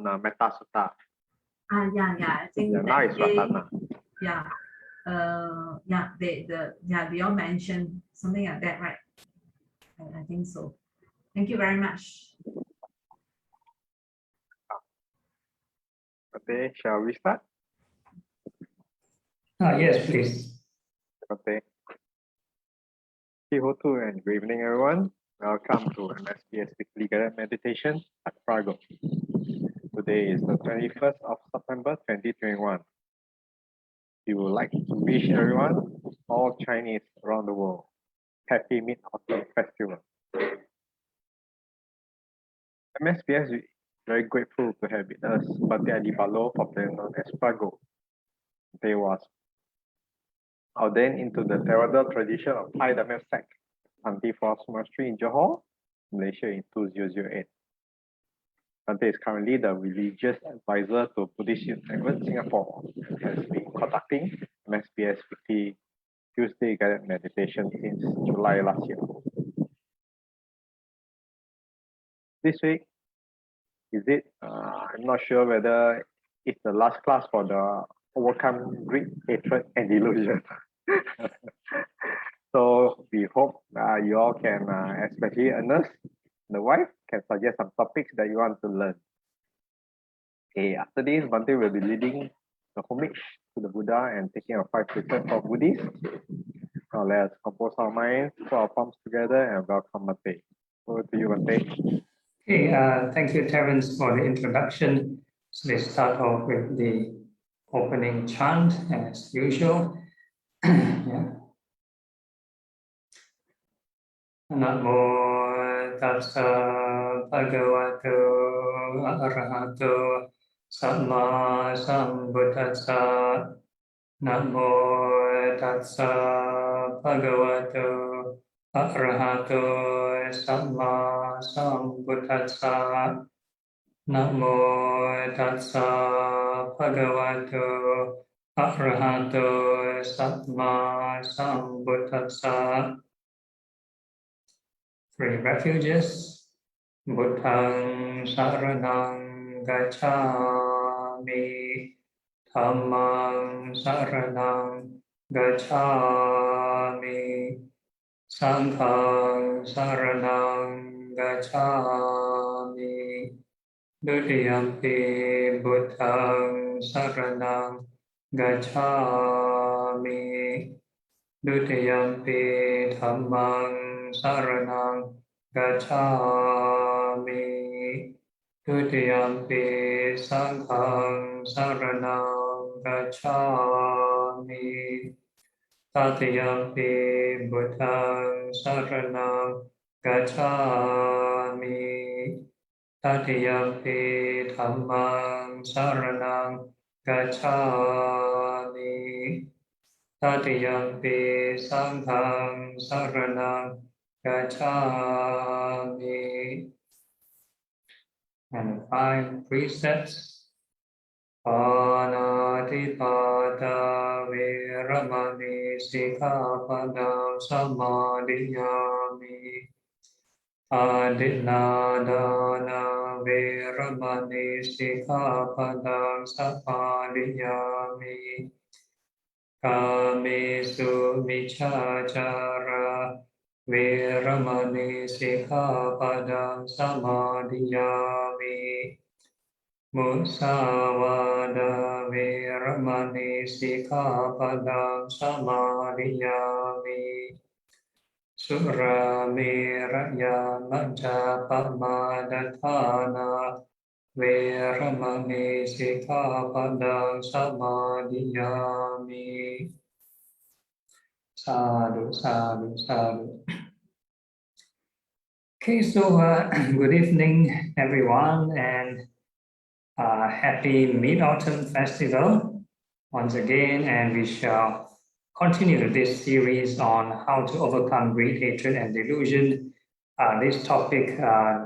on Metta Sutta. Yeah. I think now it's Ratana. They all mentioned something like that, right? I think so. Thank you very much. Okay, shall we start? Yes, please. Okay. Kihotu and good evening, everyone. Welcome to MSBS Weekly Guided Meditation at Phra Goh. Today is the 21st of September 2021. We would like to wish everyone, all Chinese around the world, Happy Mid-Autumn Festival. MSBS is very grateful to have with us Phra Goh CK Adhibalo, popularly known as Phra Goh. They was ordained into the theravada tradition of Thai Dhamma sect, Anti-Frost Monastery in Johor, Malaysia in 2008. Bhante is currently the religious advisor to Buddhist Youth Network Singapore, has been conducting MSBS Weekly Tuesday Guided Meditation since July last year. This week, is it? I'm not sure whether it's the last class for the Overcome Greed, Hatred, and Delusion. So we hope you all can, especially Ernest, the wife, can suggest some topics that you want to learn. Okay, after this, Bhante will be leading the homage to the Buddha and taking a 5 precepts for Buddhists. Now let's compose our minds, put our palms together, and welcome Bhante. Over to you, Bhante. Okay, thank you, Terence, for the introduction. So let's start off with the opening chant as usual. Yeah. Namo tassa bhagavato arahato samma sambuddhassa. Namo tassa bhagavato arahato samma sambuddhassa. Namo tassa bhagavato arahato samma sambuddhassa. 3 refuges. Buddhang saranang gacchami. Dhammang saranang gacchami. Sanghang saranang gacchami. Dutiyampi buddhang saranang gacchami. Dutiyampi dhammang saranang gacchami. Dutiyampi sanghang saranang gacchami. Tatiyampi buddhang saranang gacchami. Tatiyampi dhammang saranang gacchami. Tatiyampi sanghang saranang gacchami. And 5 precepts. Panatipata viramani sikkhapadam samadhiyami. Adinadana viramani sikkhapadam samadhiyami. Kamesu miccācara viramani sikkhapadam samadhiyami. Musavada viramani sikkhapadam samadhiyami. Suramiraya majjapamadatthana viramani sikkhapadam samadhiyami. Sadhu, sadhu, sadhu. Okay, so good evening, everyone, and happy Mid-Autumn Festival once again, and we shall continue this series on how to overcome greed, hatred, and delusion. This topic,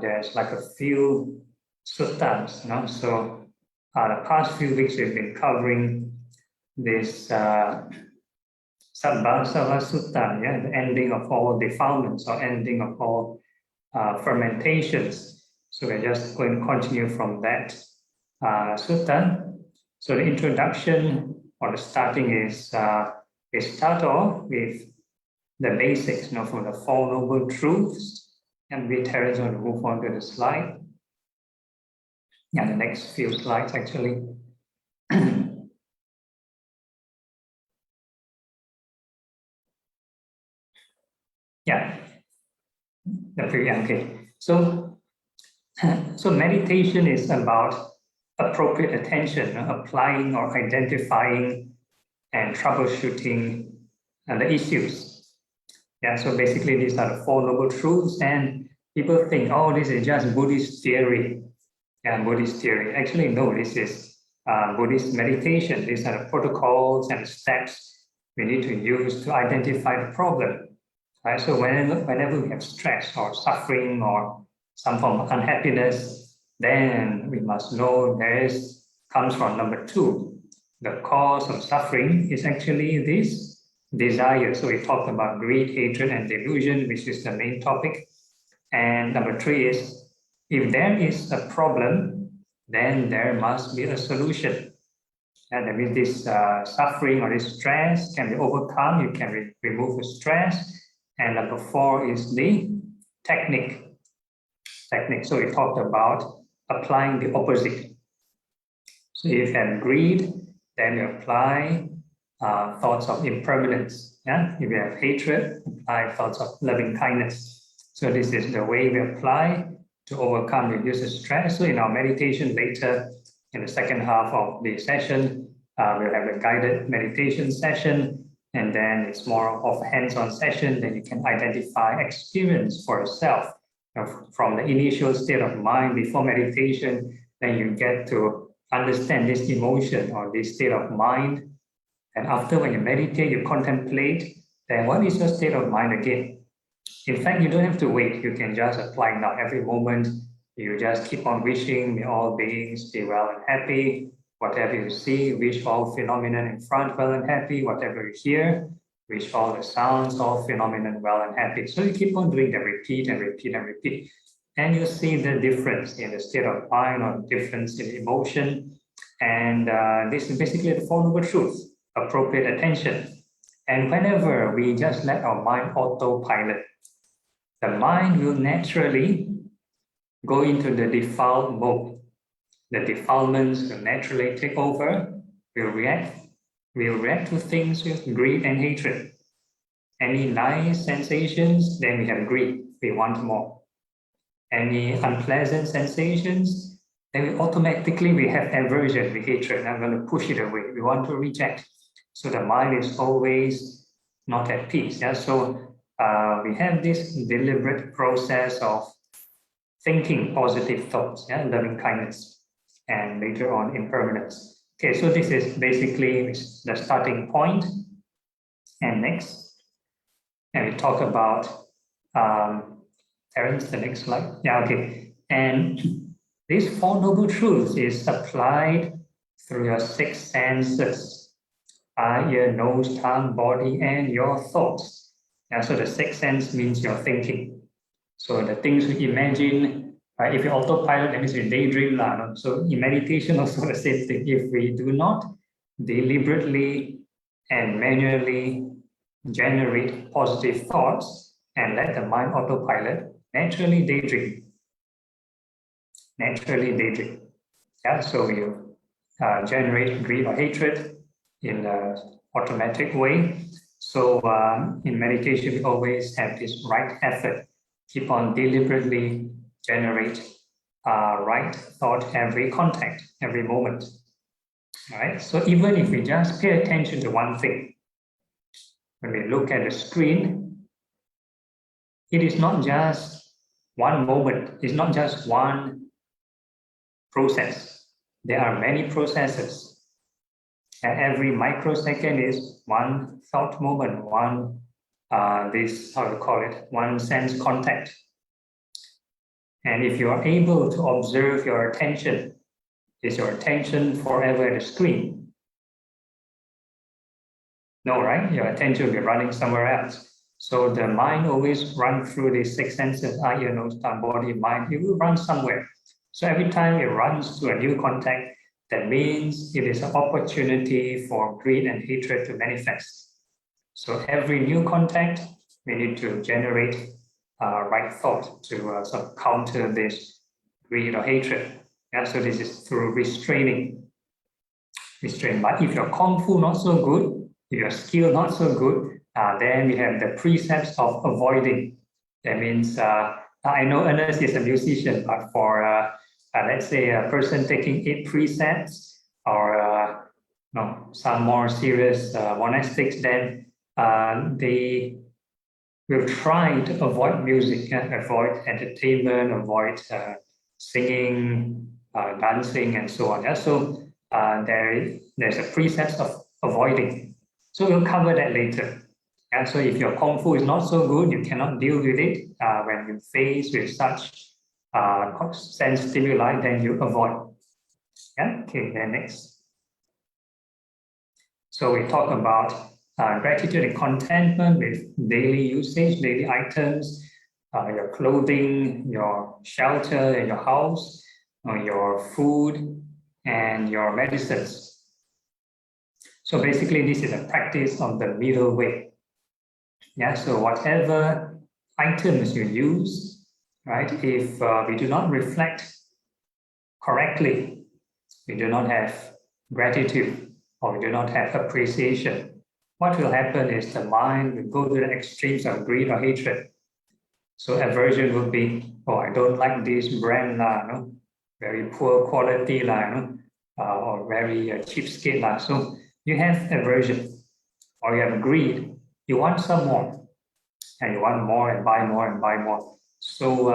there's like a few suttas, no? So the past few weeks we've been covering this Sabbasava Sutta, yeah, the ending of all defilements or ending of all fermentations. So we're just going to continue from that. Sutta. So the introduction or the starting is we start off with the basics, from the Four Noble Truths, and we Terence want to move on to the slide. Yeah, the next few slides actually. Yeah, okay. So meditation is about appropriate attention, applying or identifying and troubleshooting the issues. Yeah, so basically these are the Four Noble Truths, and people think, oh, this is just Buddhist theory. Yeah, Buddhist theory. Actually, no, this is Buddhist meditation. These are the protocols and steps we need to use to identify the problem. Right? So whenever we have stress or suffering or some form of unhappiness, then we must know comes from number two. The cause of suffering is actually this desire. So we talked about greed, hatred, and delusion, which is the main topic. And number three is, if there is a problem, then there must be a solution. And that means this suffering or this stress can be overcome. You can remove the stress. And number four is the technique. So we talked about applying the opposite. So if you have greed, then you apply thoughts of impermanence. Yeah? If you have hatred, apply thoughts of loving kindness. So this is the way we apply to overcome the use of stress. So in our meditation later, in the second half of the session, we'll have a guided meditation session, and then it's more of a hands-on session. Then you can identify experience for yourself from the initial state of mind before meditation. Then you get to understand this emotion or this state of mind. And after, when you meditate, you contemplate, then what is your state of mind again? In fact, you don't have to wait. You can just apply now every moment. You just keep on wishing, may all beings be well and happy. Whatever you see, wish all phenomenon in front well and happy. Whatever you hear, wish all the sounds, all phenomenon well and happy. So you keep on doing that, repeat and repeat and repeat. And you see the difference in the state of mind or difference in emotion. And this is basically the Four Noble Truths, appropriate attention. And whenever we just let our mind autopilot, the mind will naturally go into the default mode. The defilements will naturally take over, will react to things with greed and hatred. Any nice sensations, then we have greed, we want more. Any unpleasant sensations, then we have aversion, we hatred, I'm going to push it away, we want to reject. So the mind is always not at peace. Yeah? So we have this deliberate process of thinking positive thoughts, loving kindness, and later on impermanence. Okay, so this is basically the starting point. And next, and we talk about Terence, the next slide. Yeah, okay. And these Four Noble Truths is applied through your six senses: eye, ear, nose, tongue, body, and your thoughts. Yeah, so the sixth sense means your thinking. So the things we imagine, if you autopilot, that means you daydream. So in meditation also the same thing. If we do not deliberately and manually generate positive thoughts and let the mind autopilot, naturally daydream. Yeah, so you generate greed or hatred in an automatic way. So in meditation, we always have this right effort. Keep on deliberately generate right thought every contact, every moment. All right. So even if we just pay attention to one thing, when we look at the screen, it is not just one moment. It's not just one process. There are many processes. And every microsecond is one thought moment, one one sense contact. And if you are able to observe your attention, is your attention forever at the screen? No, right? Your attention will be running somewhere else. So the mind always runs through the six senses, eye, ear, nose, tongue, body, mind. It will run somewhere. So every time it runs to a new contact, that means it is an opportunity for greed and hatred to manifest. So every new contact, we need to generate right thought to sort of counter this greed or hatred. Yeah, so this is through restraining. But if your Kung Fu not so good, if your skill not so good, then we have the precepts of avoiding. That means, I know Ernest is a musician, but for let's say a person taking 8 precepts or no, some more serious monastics, then they will try to avoid music, avoid entertainment, avoid singing, dancing, and so on. Yeah? So there's a precept of avoiding. So we'll cover that later. And so if your Kung Fu is not so good, you cannot deal with it when you face with such sense stimuli, then you avoid. Yeah. Okay, then next. So we talk about gratitude and contentment with daily usage, daily items, your clothing, your shelter in your house, your food, and your medicines. So basically, this is a practice of the middle way. Yeah, so whatever items you use, right, if we do not reflect correctly, we do not have gratitude, or we do not have appreciation, what will happen is the mind will go to the extremes of greed or hatred. So aversion will be, oh, I don't like this brand, no? Very poor quality, no? Or very cheapskate. So you have aversion, or you have greed. You want some more, and you want more and buy more and buy more. So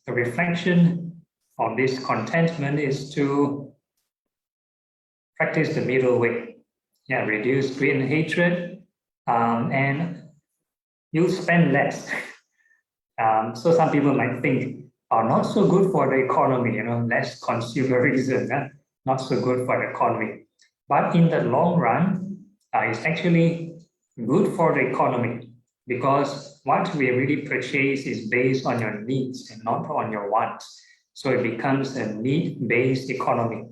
the reflection of this contentment is to practice the middle way. Yeah, reduce greed and hatred, and you'll spend less. So some people might think, not so good for the economy, less consumerism, not so good for the economy. But in the long run, it's actually good for the economy, because what we really purchase is based on your needs and not on your wants. So it becomes a need-based economy,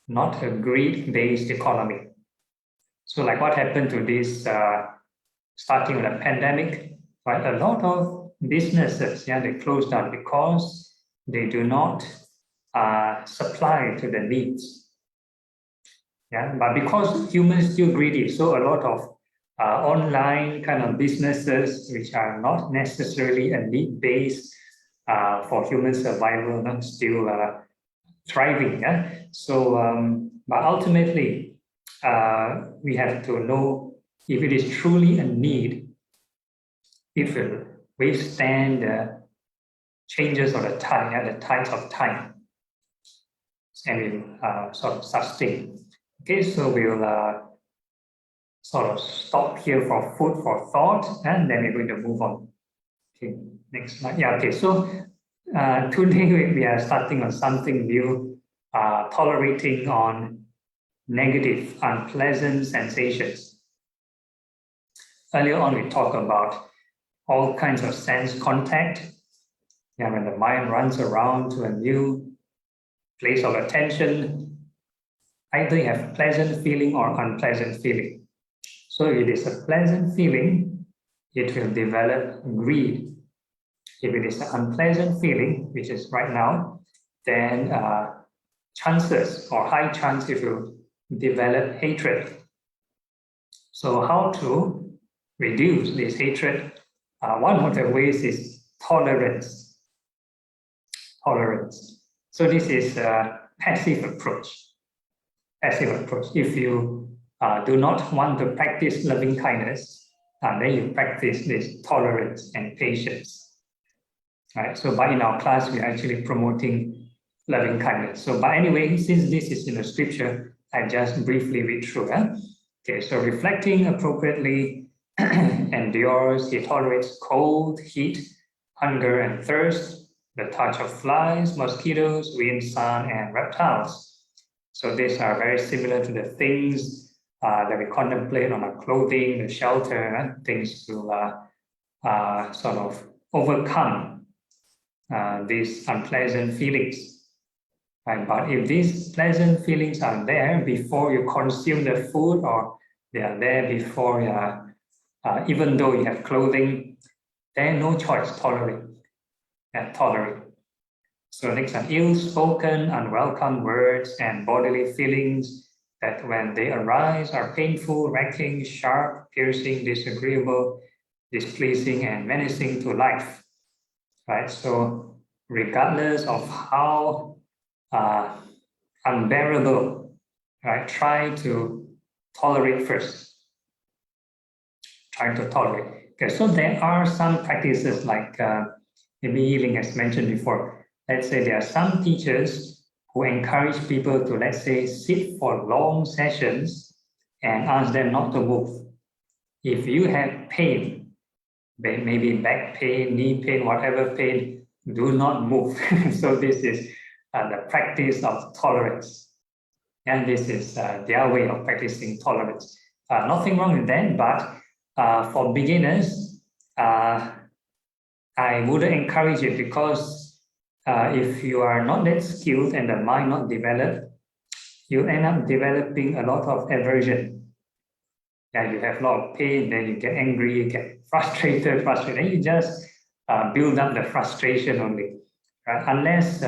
not a greed-based economy. So like what happened to this starting with the pandemic, right? A lot of businesses, they closed down because they do not supply to the needs. Yeah, but because humans still greedy, so a lot of online kind of businesses which are not necessarily a need-based for human survival, still thriving. Yeah? So, but ultimately, we have to know if it is truly a need, if it will withstand the changes of the tide, the tides of time, and will sort of sustain. Okay, so we'll sort of stop here for food for thought, and then we're going to move on. Okay, next slide. Yeah, okay, so today we are starting on something new, tolerating on negative, unpleasant sensations. Earlier on, we talked about all kinds of sense contact. Yeah, when the mind runs around to a new place of attention, either you have pleasant feeling or unpleasant feeling. So if it is a pleasant feeling, it will develop greed. If it is an unpleasant feeling, which is right now, then chances or high chance it will develop hatred. So how to reduce this hatred? One of the ways is tolerance. Tolerance. So this is a passive approach. Passive approach. If you do not want to practice loving kindness, then you practice this tolerance and patience. Right. So, but in our class, we're actually promoting loving kindness. So, but anyway, since this is in the scripture, I just briefly read through. Okay. So, reflecting appropriately endures. He tolerates cold, heat, hunger, and thirst, the touch of flies, mosquitoes, wind, sun, and reptiles. So these are very similar to the things that we contemplate on our clothing, the shelter, things to sort of overcome these unpleasant feelings. Right? But if these pleasant feelings are there before you consume the food, or they are there before, even though you have clothing, then no choice, tolerate. Tolerate. So next one, ill-spoken, unwelcome words and bodily feelings that when they arise are painful, racking, sharp, piercing, disagreeable, displeasing, and menacing to life. Right? So regardless of how unbearable, right? Try to tolerate first. Try to tolerate. Okay, so there are some practices like maybe Ying has mentioned before. Let's say there are some teachers who encourage people to, let's say, sit for long sessions and ask them not to move. If you have pain, maybe back pain, knee pain, whatever pain, do not move. So this is the practice of tolerance. And this is their way of practicing tolerance. Nothing wrong with that, but for beginners, I wouldn't encourage it, because if you are not that skilled and the mind not developed, you end up developing a lot of aversion. Yeah, you have a lot of pain, then you get angry, you get frustrated, and you just build up the frustration only. Unless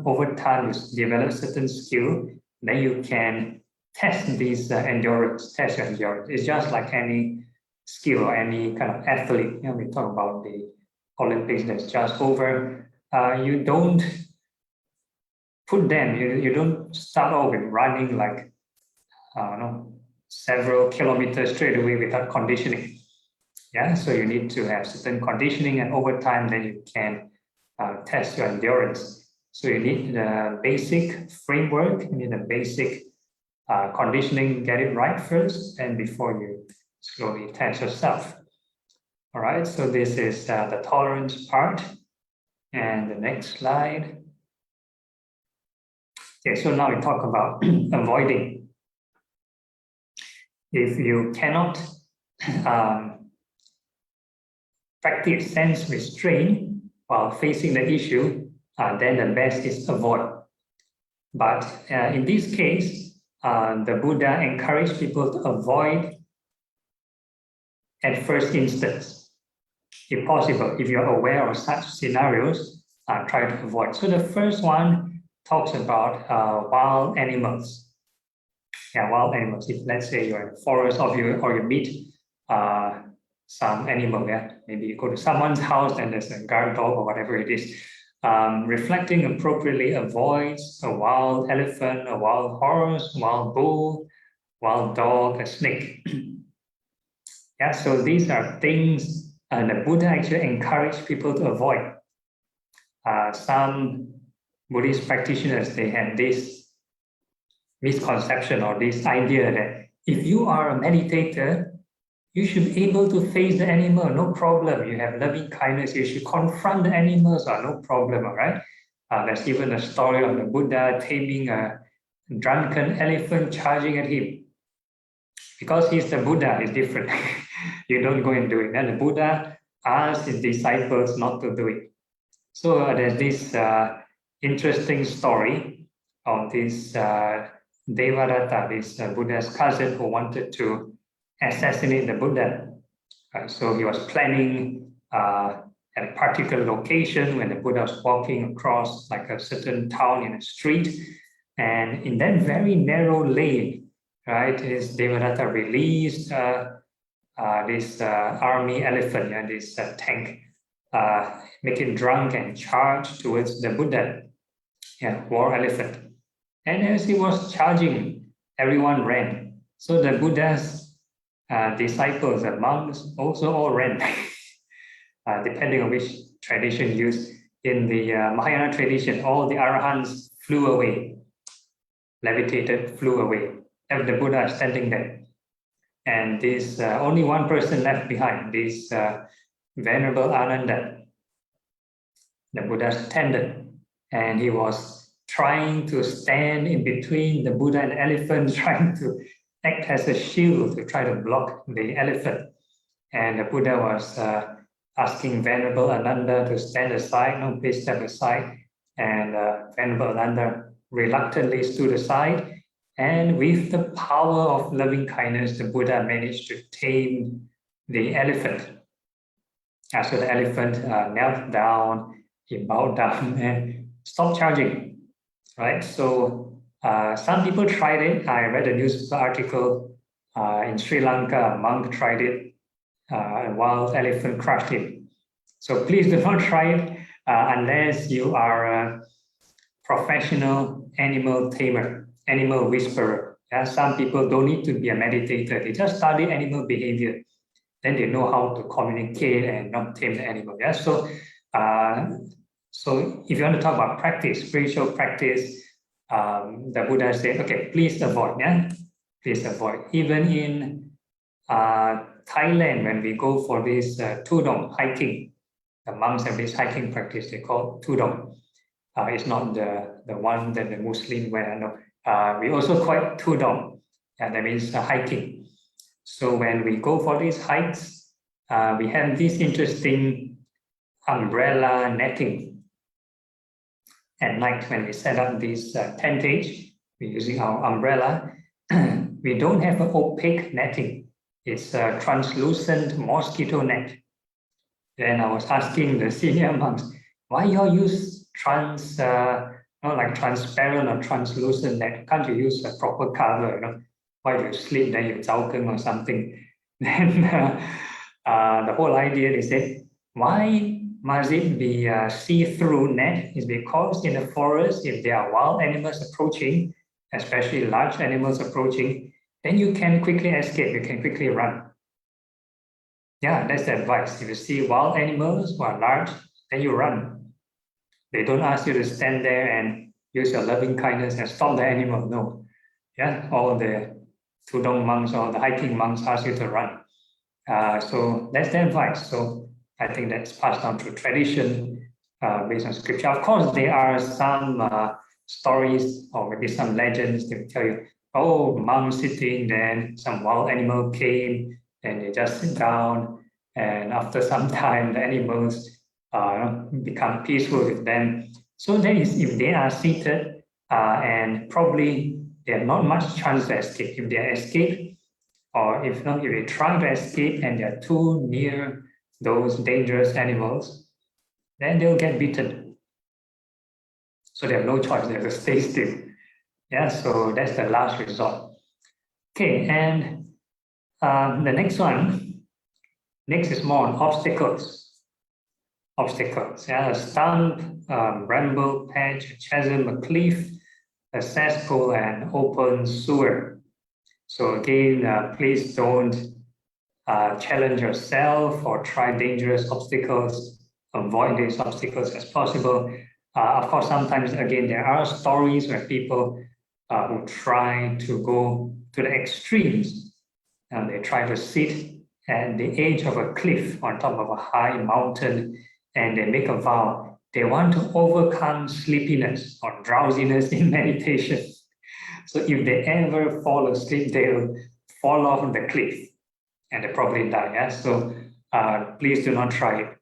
over time you develop certain skill, then you can test these endurance, test your endurance. It's just like any skill or any kind of athlete. We talk about the Olympics that's just over. You don't put them, you don't start off with running like several kilometers straight away without conditioning. Yeah, so you need to have certain conditioning, and over time then you can test your endurance. So you need the basic framework, you need the basic conditioning, get it right first, and before you slowly test yourself. All right, so this is the tolerance part. And the next slide. Okay, so now we talk about avoiding. If you cannot practice sense restraint while facing the issue, then the best is avoid. But in this case, the Buddha encouraged people to avoid at first instance. If possible, if you're aware of such scenarios, try to avoid. So the first one talks about wild animals. Yeah, wild animals. If let's say you're in a forest or you meet some animal, maybe you go to someone's house and there's a guard dog or whatever it is. Reflecting appropriately avoids a wild elephant, a wild horse, wild bull, wild dog, a snake. Yeah, so these are things the Buddha actually encouraged people to avoid. Some Buddhist practitioners, they had this misconception or this idea that if you are a meditator, you should be able to face the animal, no problem. You have loving kindness, you should confront the animals, no problem, all right? There's even a story of the Buddha taming a drunken elephant charging at him. Because he's the Buddha, it's different. You don't go and do it. And the Buddha asked his disciples not to do it. So there's this interesting story of this Devadatta, this Buddha's cousin who wanted to assassinate the Buddha. So he was planning at a particular location when the Buddha was walking across like a certain town in a street. And in that very narrow lane, right, is Devadatta released this army elephant, this tank, make it drunk and charge towards the Buddha, war elephant. And as he was charging, everyone ran. So the Buddha's disciples, the monks, also all ran, depending on which tradition used. In the Mahayana tradition, all the arahants flew away, levitated, flew away. And the Buddha is standing there. And this only one person left behind, this Venerable Ananda, the Buddha's attendant. And he was trying to stand in between the Buddha and the elephant, trying to act as a shield to try to block the elephant. And the Buddha was asking Venerable Ananda to stand aside, no, please step aside. And Venerable Ananda reluctantly stood aside. And with the power of loving kindness, the Buddha managed to tame the elephant. So the elephant knelt down, he bowed down and stopped charging, right? So some people tried it. I read a news article in Sri Lanka, a monk tried it, a wild elephant crushed him. So please do not try it unless you are a professional animal tamer, animal whisperer. Yeah, some people don't need to be a meditator. They just study animal behavior. Then they know how to communicate and not tame the animal. Yeah, so if you want to talk about practice, spiritual practice, the Buddha said, okay, please avoid. Yeah, please avoid. Even in Thailand, when we go for this tudong hiking, the monks have this hiking practice. They call tudong. It's not the one that the Muslim wear. No, we also call it tudong. Yeah, that means hiking. So when we go for these hikes, we have this interesting umbrella netting. At night, when we set up this tentage, we're using our umbrella. We don't have an opaque netting. It's a translucent mosquito net. Then I was asking the senior monks, why you all use like transparent or translucent net? Can't you use a proper color? You know, why you sleep then you zhaokeng or something? Then the whole idea they said, why must it be a see-through net? Is because in the forest, if there are wild animals approaching, especially large animals approaching, then you can quickly escape. You can quickly run. Yeah, that's the advice. If you see wild animals who are large, then you run. They don't ask you to stand there and use your loving kindness and stop the animal. No. Yeah, all the tudong monks or the hiking monks ask you to run. So that's the advice. So I think that's passed down through tradition based on scripture. Of course, there are some stories or maybe some legends that tell you, oh, monk sitting, then some wild animal came and they just sit down. And after some time, the animals become peaceful with them. So that is if they are seated and probably they have not much chance to escape. If they escape, or if not, if they try to escape and they are too near those dangerous animals, then they'll get beaten. So they have no choice, they have to stay still. Yeah, so that's the last resort. Okay, and the next one, next is more on obstacles. Obstacles, yeah, a stump, bramble patch, a chasm, a cliff, a cesspool, and open sewer. So again, please don't challenge yourself or try dangerous obstacles. Avoid these obstacles as possible. Of course, sometimes, again, there are stories where people who try to go to the extremes. And they try to sit at the edge of a cliff on top of a high mountain and they make a vow. They want to overcome sleepiness or drowsiness in meditation. So if they ever fall asleep, they'll fall off the cliff and they probably die. Yeah? So please do not try it.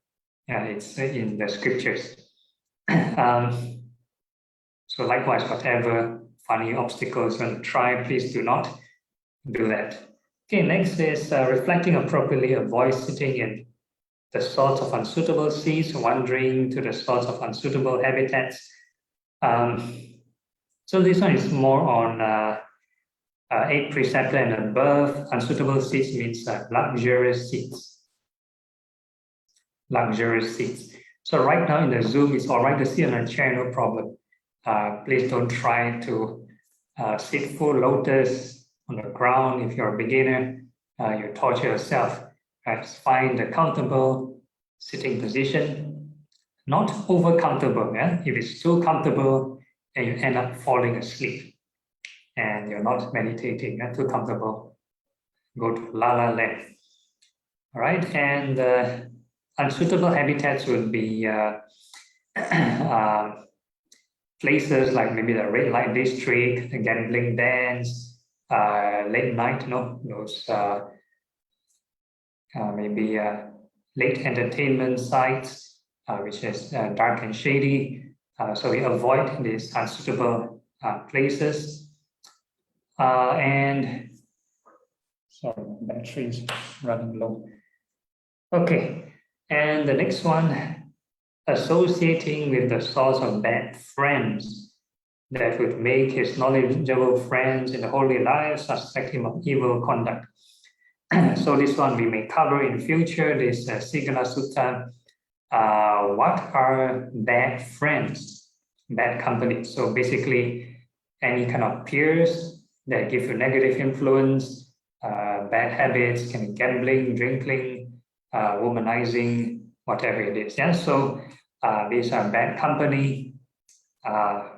Yeah, it's in the scriptures. So likewise, whatever funny obstacles you want to try, please do not do that. Okay, next is reflecting appropriately, avoid sitting in the sorts of unsuitable seats, wandering to the sorts of unsuitable habitats. So this one is more on 8 preceptor and above. Unsuitable seats means luxurious seats. Luxurious seats. So right now in the Zoom, it's all right to sit on a chair, no problem. Please don't try to sit full lotus on the ground. If you're a beginner, you torture yourself. Find a comfortable sitting position, not over comfortable. Yeah? If it's too comfortable, then you end up falling asleep and you're not meditating. Too comfortable, go to la land. All right, and unsuitable habitats would be places like maybe the red light district, the gambling dens, late night, those maybe late entertainment sites, which is dark and shady. So we avoid these unsuitable places. And sorry, battery is running low. Okay, and the next one, associating with the source of bad friends that would make his knowledgeable friends in the holy life suspect him of evil conduct. So this one we may cover in future, this Sigala Sutta. What are bad friends, bad company? So basically, any kind of peers that give you negative influence, bad habits, can be gambling, drinking, womanizing, whatever it is. Yeah, so these are bad company,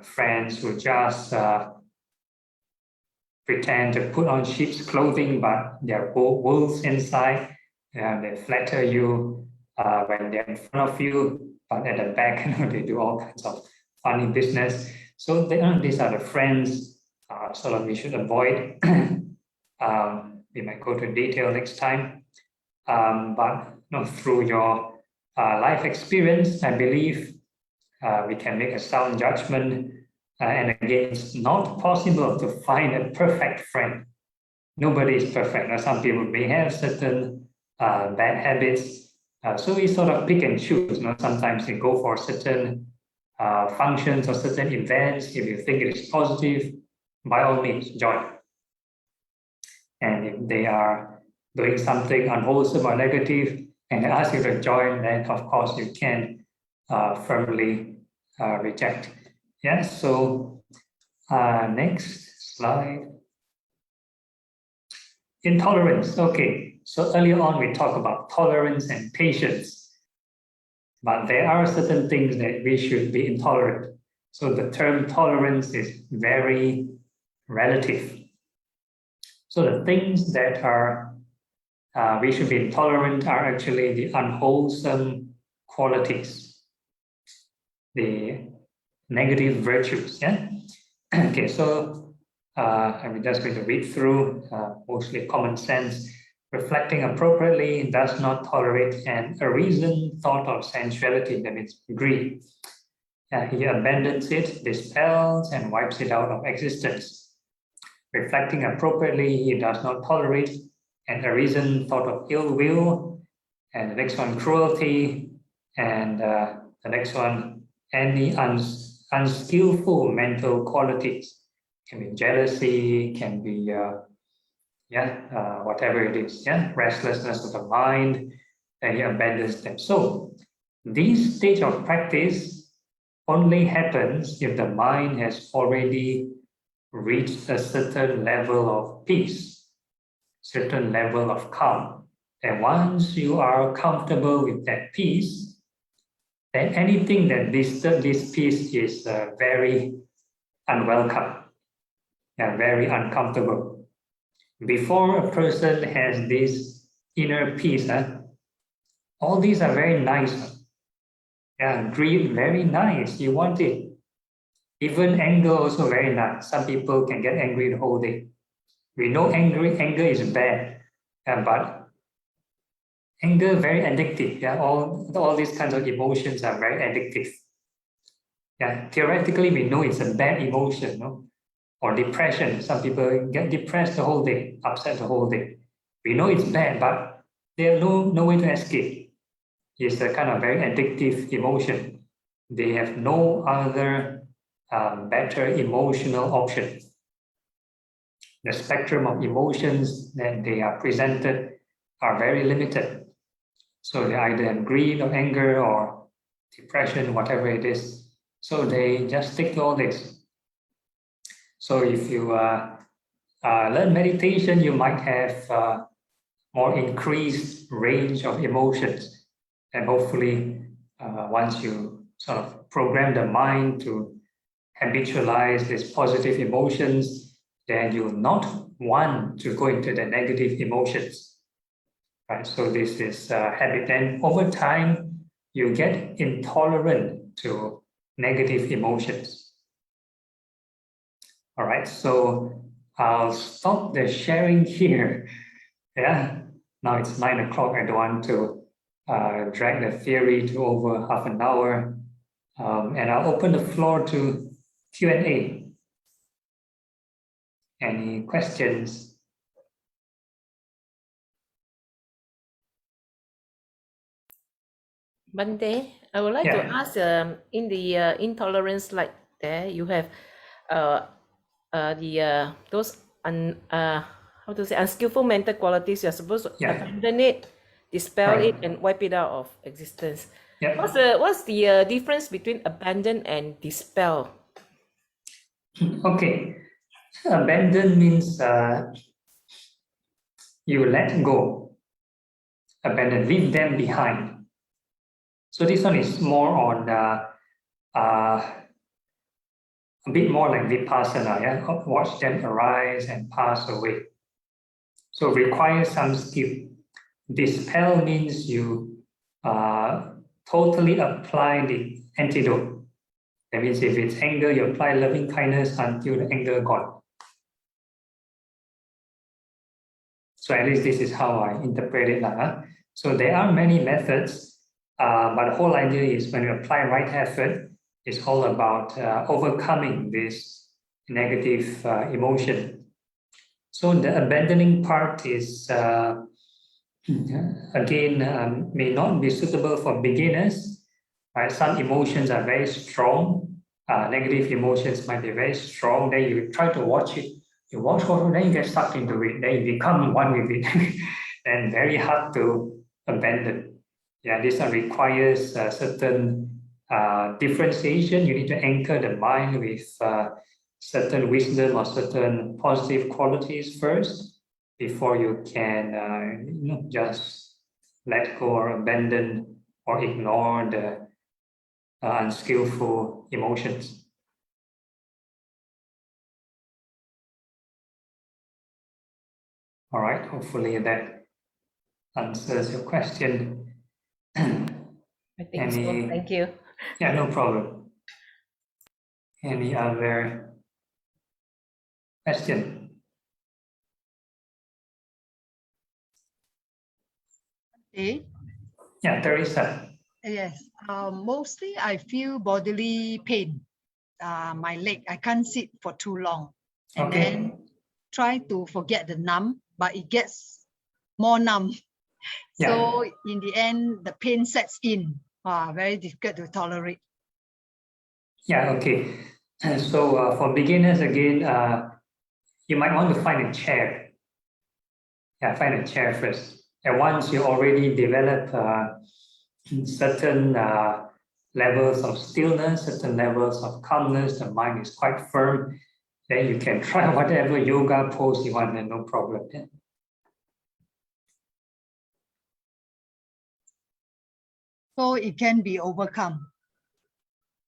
friends who just pretend to put on sheep's clothing, but they're wolves inside. They flatter you when they're in front of you, but at the back, they do all kinds of funny business. So these are the friends sort of we should avoid. We might go to detail next time. But through your life experience, I believe we can make a sound judgment. And again, it's not possible to find a perfect friend. Nobody is perfect. Now, some people may have certain bad habits. So we sort of pick and choose. Sometimes we go for certain functions or certain events. If you think it is positive, by all means, join. And if they are doing something unwholesome or negative and they ask you to join, then of course you can firmly reject. Yeah, so next slide. Intolerance. Okay, so earlier on we talked about tolerance and patience, but there are certain things that we should be intolerant. So the term tolerance is very relative. So the things that are we should be intolerant are actually the unwholesome qualities, the negative virtues. Yeah. Okay. So I'm just going to read through mostly common sense. Reflecting appropriately, does not tolerate an arisen thought of sensuality, that means greed. He abandons it, dispels, and wipes it out of existence. Reflecting appropriately, he does not tolerate an arisen thought of ill will, and the next one, cruelty, and the next one, any unskillful mental qualities. Can be jealousy, can be whatever it is, restlessness of the mind, and he abandons them. So this stage of practice only happens if the mind has already reached a certain level of peace, certain level of calm. And once you are comfortable with that peace, then anything that disturbs this peace is very unwelcome and very uncomfortable. Before a person has this inner peace, all these are very nice. Greed, very nice. You want it. Even anger, also very nice. Some people can get angry the whole day. We know anger is bad, but anger very addictive. All these kinds of emotions are very addictive. Theoretically, we know it's a bad emotion, no? Or depression. Some people get depressed the whole day, upset the whole day. We know it's bad, but they have no way to escape. It's a kind of very addictive emotion. They have no other better emotional option. The spectrum of emotions that they are presented are very limited. So they either have greed or anger or depression, whatever it is. So they just stick to all this. So if you learn meditation, you might have more increased range of emotions. And hopefully, once you sort of program the mind to habitualize these positive emotions, then you will not want to go into the negative emotions. Right? So this is a habit. And over time, you get intolerant to negative emotions. All right, so I'll stop the sharing here. Now it's 9 o'clock. I don't want to drag the theory to over half an hour. And I'll open the floor to Q&A. Any questions? Bante, I would like to Yeah. ask in the intolerance like there you have those how to say unskillful mental qualities. You're supposed to Yeah. abandon it, dispel Right. it, and wipe it out of existence. Yeah. What's the difference between abandon and dispel? Okay. Abandon means you let go. Abandon, leave them behind. So this one is more on a bit more like vipassana, yeah? Watch them arise and pass away. So requires some skill. Dispel means you totally apply the antidote. That means if it's anger, you apply loving kindness until the anger gone. So at least this is how I interpret it. So there are many methods, but the whole idea is when you apply right effort, it's all about overcoming this negative emotion. So the abandoning part is, again, may not be suitable for beginners. Right? Some emotions are very strong. Negative emotions might be very strong. Then you try to watch it. You watch, then you get sucked into it. Then you become one with it. Then very hard to abandon. Yeah, this one requires a certain differentiation. You need to anchor the mind with certain wisdom or certain positive qualities first before you can just let go or abandon or ignore the unskillful emotions. All right, hopefully that answers your question. I think so. Thank you. Yeah, no problem. Any other question? Okay. Yeah, Teresa. Yes. Mostly I feel bodily pain. My leg, I can't sit for too long. And Okay. then try to forget the numb, but it gets more numb. Yeah. So in the end, the pain sets in. Very difficult to tolerate. Yeah, okay. So for beginners, again, you might want to find a chair. Yeah, find a chair first. And once you already develop certain levels of stillness, certain levels of calmness, the mind is quite firm, then you can try whatever yoga pose you want and no problem. Yeah. So it can be overcome.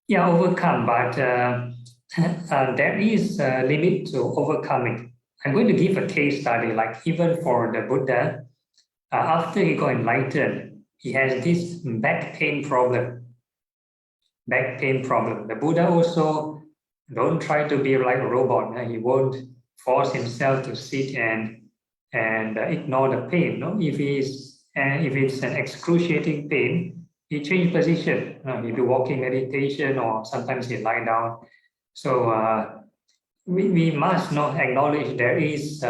Yeah, overcome, but there is a limit to overcoming. I'm going to give a case study, like even for the Buddha, after he got enlightened, he has this back pain problem. Back pain problem. The Buddha also don't try to be like a robot. He won't force himself to sit and ignore the pain. No, if it's an excruciating pain, he change position. He do walking meditation or sometimes he lie down. So we must not acknowledge there is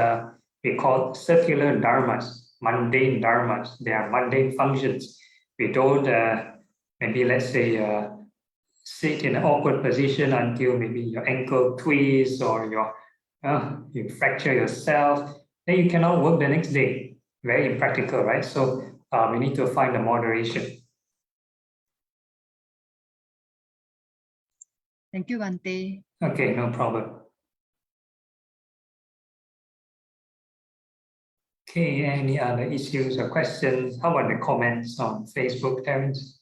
we call circular dharmas, mundane dharmas. They are mundane functions. We don't maybe let's say sit in an awkward position until maybe your ankle twists or you fracture yourself. Then you cannot work the next day. Very impractical, right? So we need to find a moderation. Thank you, Bante. Okay, no problem. Okay, any other issues or questions? How about the comments on Facebook, Terence?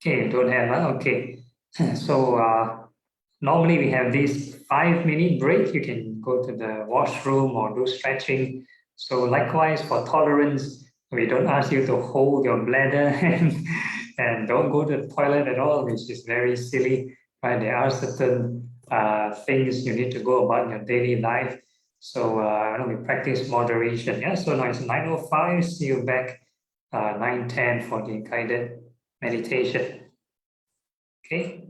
Okay, don't have, okay. So normally we have this 5-minute break. You can go to the washroom or do stretching. So likewise for tolerance, we don't ask you to hold your bladder and and don't go to the toilet at all, which is very silly, right? There are certain things you need to go about in your daily life. So we practice moderation. Yeah. So now it's 9:05. See you back 9:10 for the guided meditation. Okay.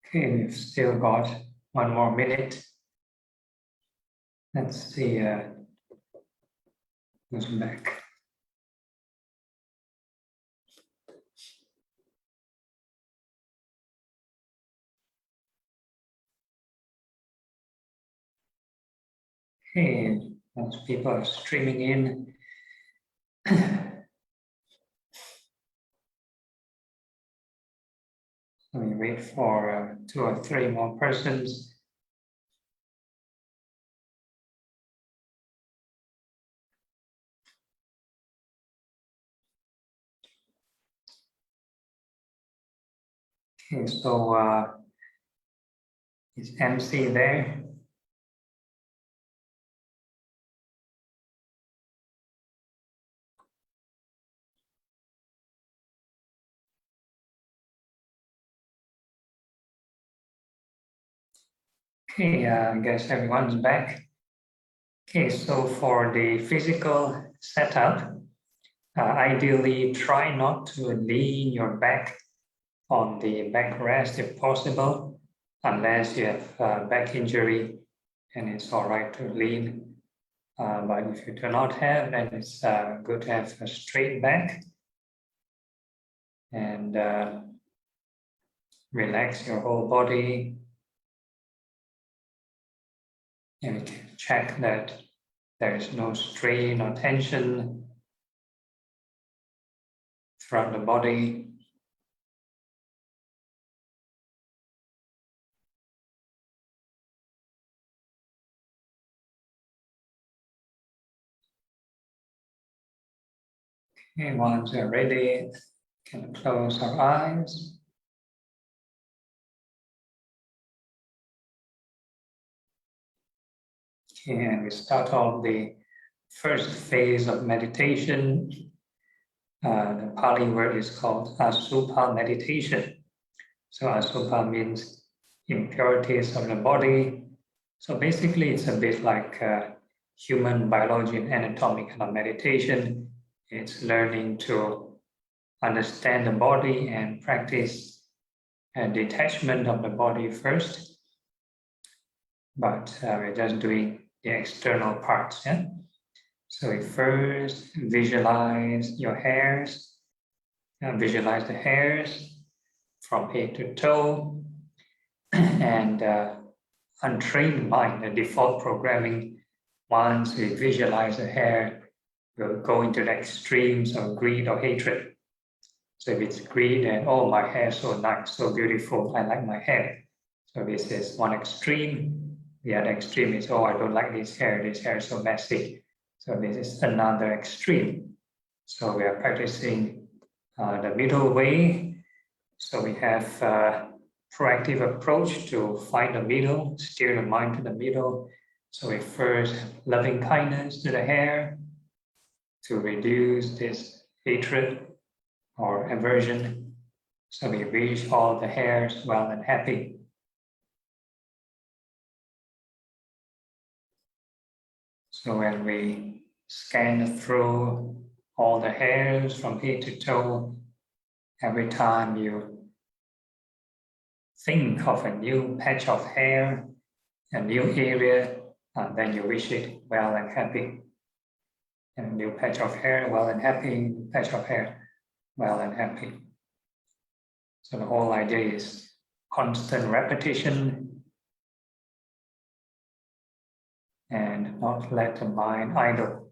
Okay, we've still got 1 more minute. Let's see who's back. Okay, most people are streaming in. We wait for 2 or 3 more persons. Okay, so is MC there? Okay, I guess everyone's back. Okay, so for the physical setup, ideally try not to lean your back on the backrest if possible, unless you have back injury and it's all right to lean. But if you do not have, then it's good to have a straight back and relax your whole body. And we can check that there is no strain or tension throughout the body. Okay, once we're ready, we can close our eyes. Okay, and we start off the first phase of meditation. The Pali word is called Asubha meditation. So Asubha means impurities of the body. So basically it's a bit like human biology and anatomy kind of meditation. It's learning to understand the body and practice detachment of the body first. But we're just doing the external parts. Yeah? So we first visualize your hairs, visualize the hairs from head to toe, and untrained mind, the default programming, once we visualize the hair, will go into the extremes of greed or hatred. So if it's greed and, oh, my hair is so nice, so beautiful, I like my hair. So this is one extreme. The other extreme is, oh, I don't like this hair is so messy. So this is another extreme. So we are practicing the middle way. So we have a proactive approach to find the middle, steer the mind to the middle. So we first have loving kindness to the hair to reduce this hatred or aversion. So we wish all the hairs well and happy. So when we scan through all the hairs from head to toe, every time you think of a new patch of hair, a new area, and then you wish it well and happy. And a new patch of hair, well and happy, patch of hair, well and happy. So the whole idea is constant repetition and not let the mind idle.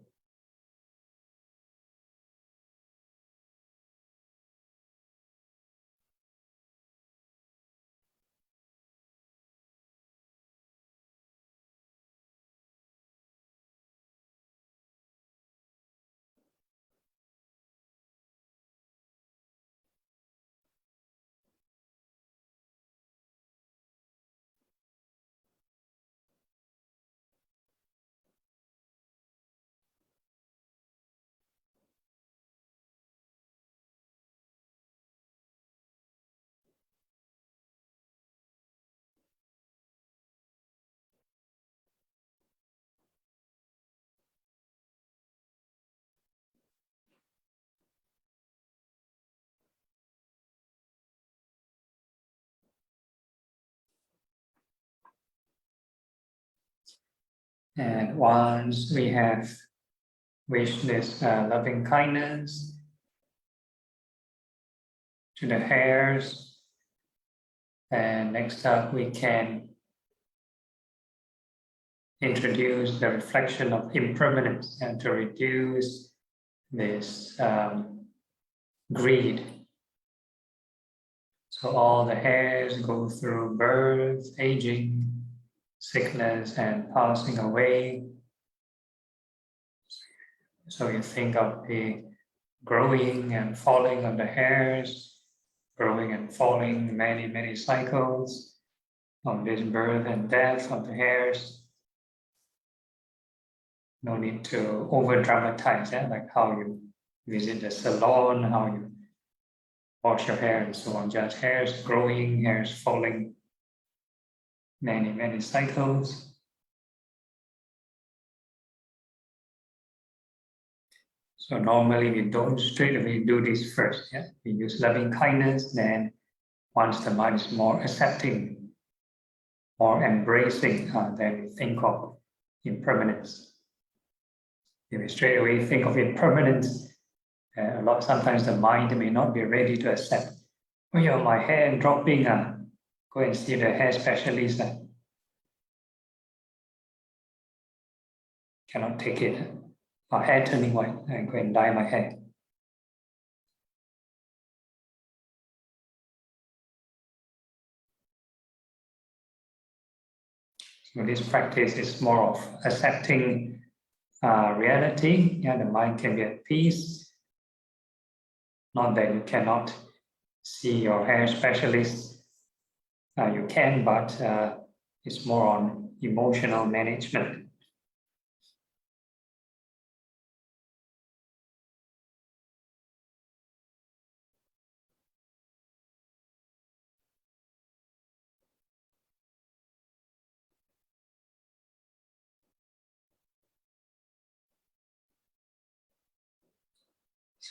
And once we have wished this loving kindness to the hairs, and next up we can introduce the reflection of impermanence and to reduce this greed. So all the hairs go through birth, aging, sickness, and passing away. So you think of the growing and falling of the hairs, growing and falling, many, many cycles of this birth and death of the hairs. No need to over dramatize that, like how you visit the salon, how you wash your hair and so on. Just hairs growing, hairs falling, many, many cycles. So normally we don't straight away do this first. Yeah? We use loving kindness, then once the mind is more accepting, more embracing, then we think of impermanence. If we straight away think of impermanence, sometimes the mind may not be ready to accept. Oh yeah, my hair dropping, go and see the hair specialist. Cannot take it. My hair turning white, I go and dye my hair. So this practice is more of accepting reality. Yeah, the mind can be at peace. Not that you cannot see your hair specialist. You can, but it's more on emotional management.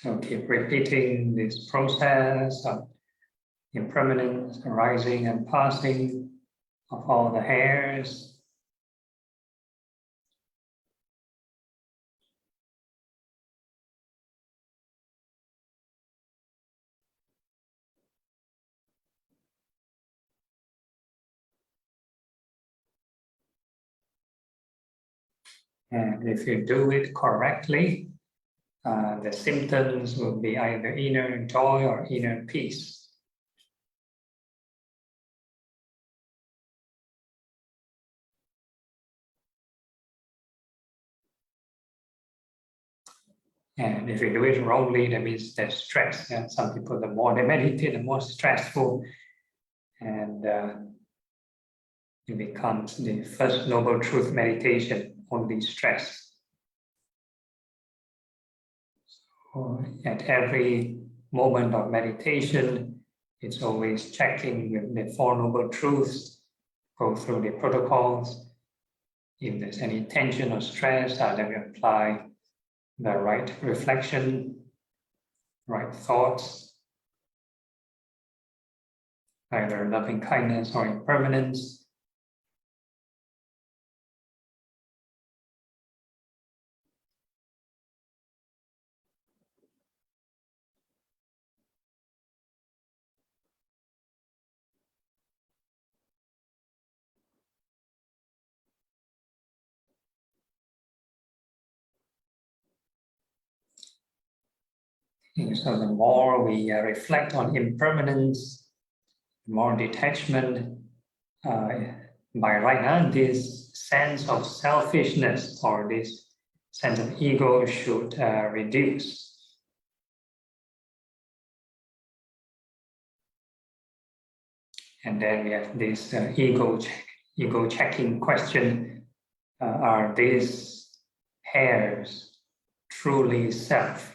So keep repeating this process of impermanence, arising and passing of all the hairs. And if you do it correctly, the symptoms will be either inner joy or inner peace. And if you do it wrongly, that means there's stress. Yeah? Some people, the more they meditate, the more stressful. And it becomes the first noble truth meditation, only stress. So at every moment of meditation, it's always checking with the Four Noble Truths, go through the protocols. If there's any tension or stress, then we apply the right reflection, right thoughts, either loving kindness or impermanence. So the more we reflect on impermanence, the more detachment, by right hand, this sense of selfishness or this sense of ego should reduce. And then we have this ego checking question, are these hairs truly self?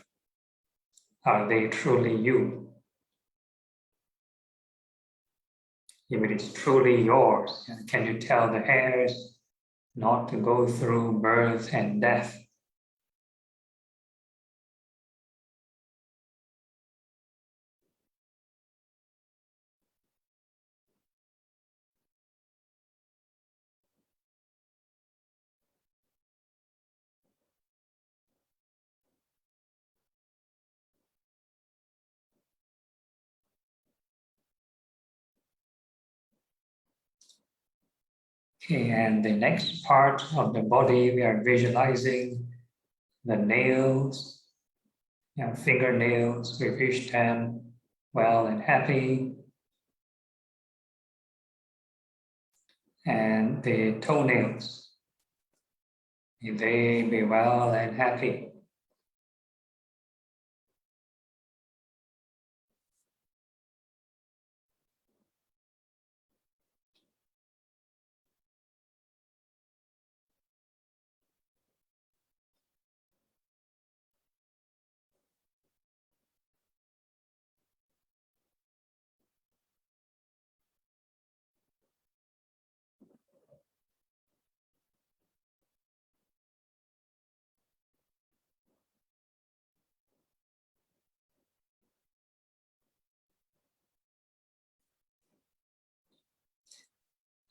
Are they truly you? If it is truly yours, can you tell the hairs not to go through birth and death? Okay, and the next part of the body, we are visualizing the nails, fingernails. We wish them well and happy. And the toenails, may they be well and happy.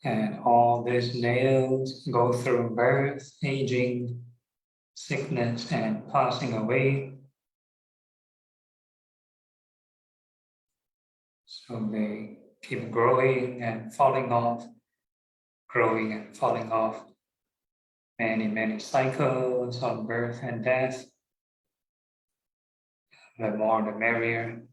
And all these nails go through birth, aging, sickness, and passing away. So they keep growing and falling off, growing and falling off. Many, many cycles of birth and death. The more the merrier.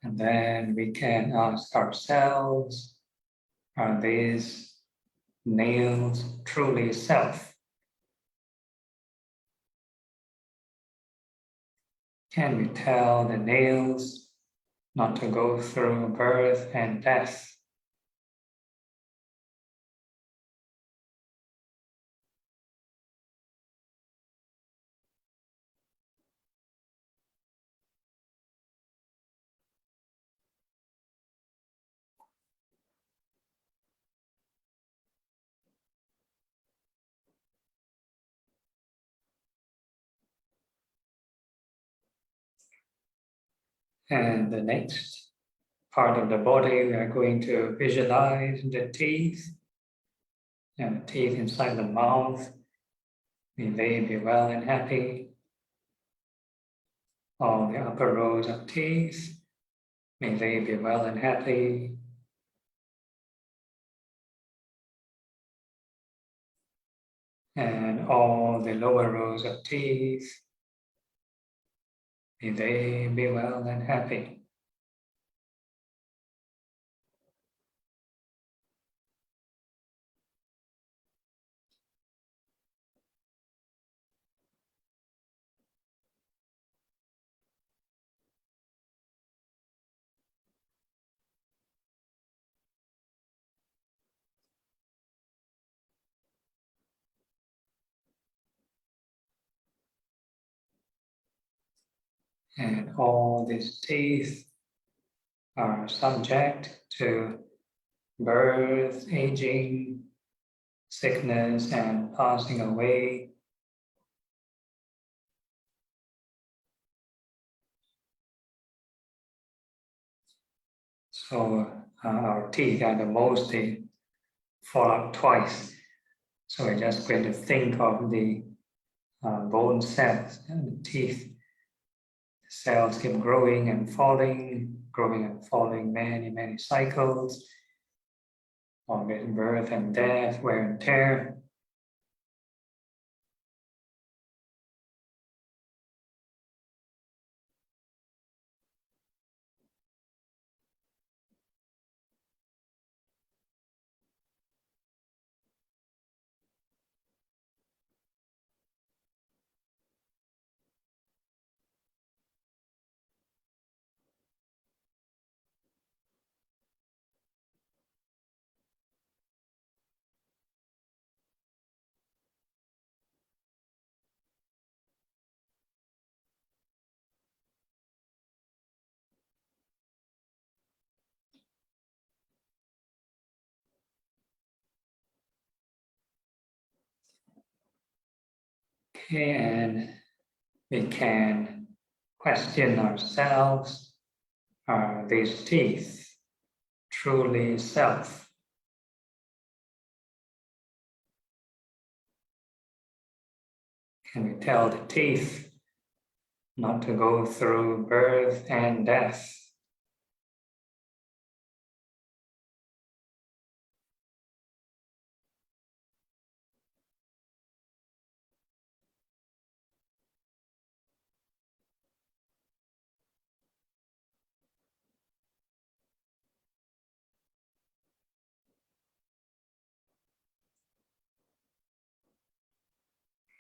And then we can ask ourselves, are these nails truly self? Can we tell the nails not to go through birth and death? And the next part of the body, we are going to visualize the teeth, and the teeth inside the mouth. May they be well and happy. All the upper rows of teeth, may they be well and happy. And all the lower rows of teeth, may they be well and happy. And all these teeth are subject to birth, aging, sickness, and passing away. So our teeth are the most, they fall out twice. So we're just going to think of the bone cells and the teeth. The cells keep growing and falling, many, many cycles of birth and death, wear and tear. And we can question ourselves, are these teeth truly self? Can we tell the teeth not to go through birth and death?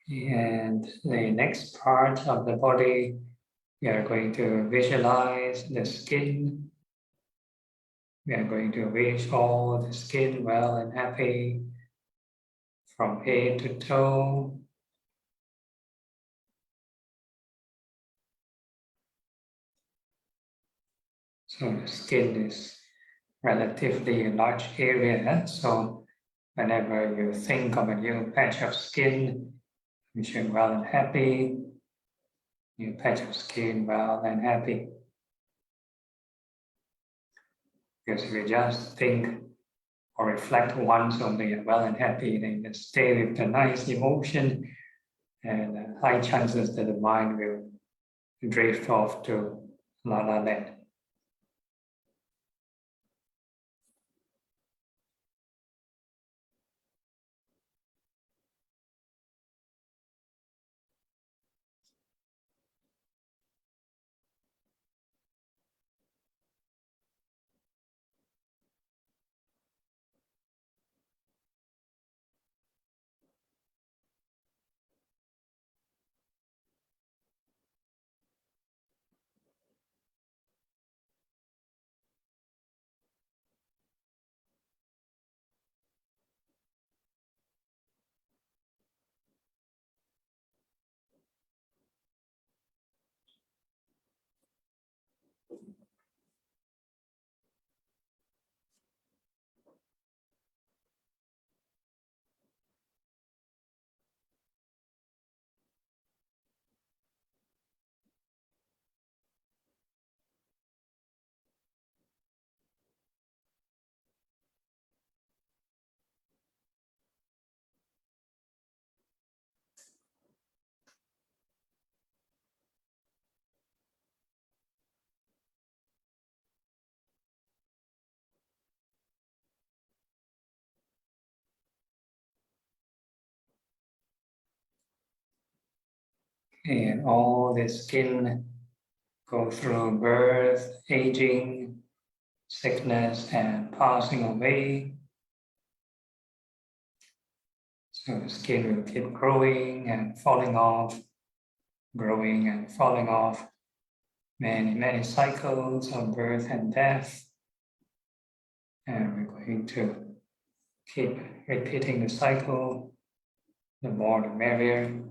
And the next part of the body, we are going to visualize the skin. We are going to wish all the skin well and happy from head to toe. So the skin is relatively a large area. So whenever you think of a new patch of skin, wish it well and happy. New patch of skin, well and happy. Because if you just think or reflect once only and well and happy, then you just stay with the nice emotion, and high chances that the mind will drift off to la la land. And all the skin go through birth, aging, sickness, and passing away. So the skin will keep growing and falling off, growing and falling off. Many cycles of birth and death. And we're going to keep repeating the cycle, the more the merrier.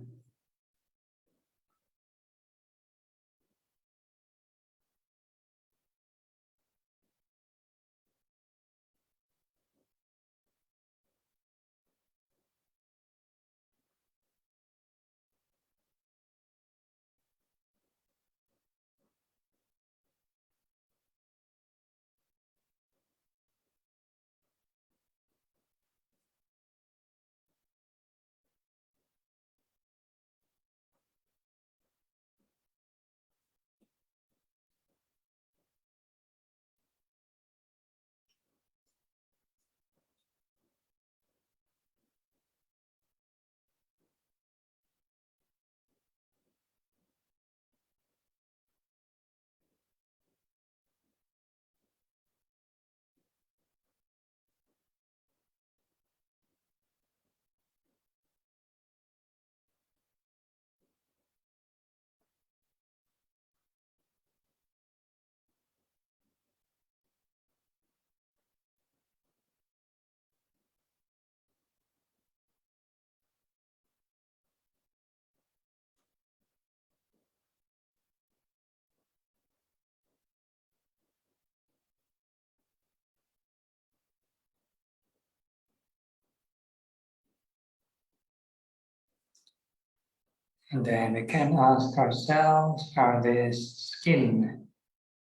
And then we can ask ourselves, are this skin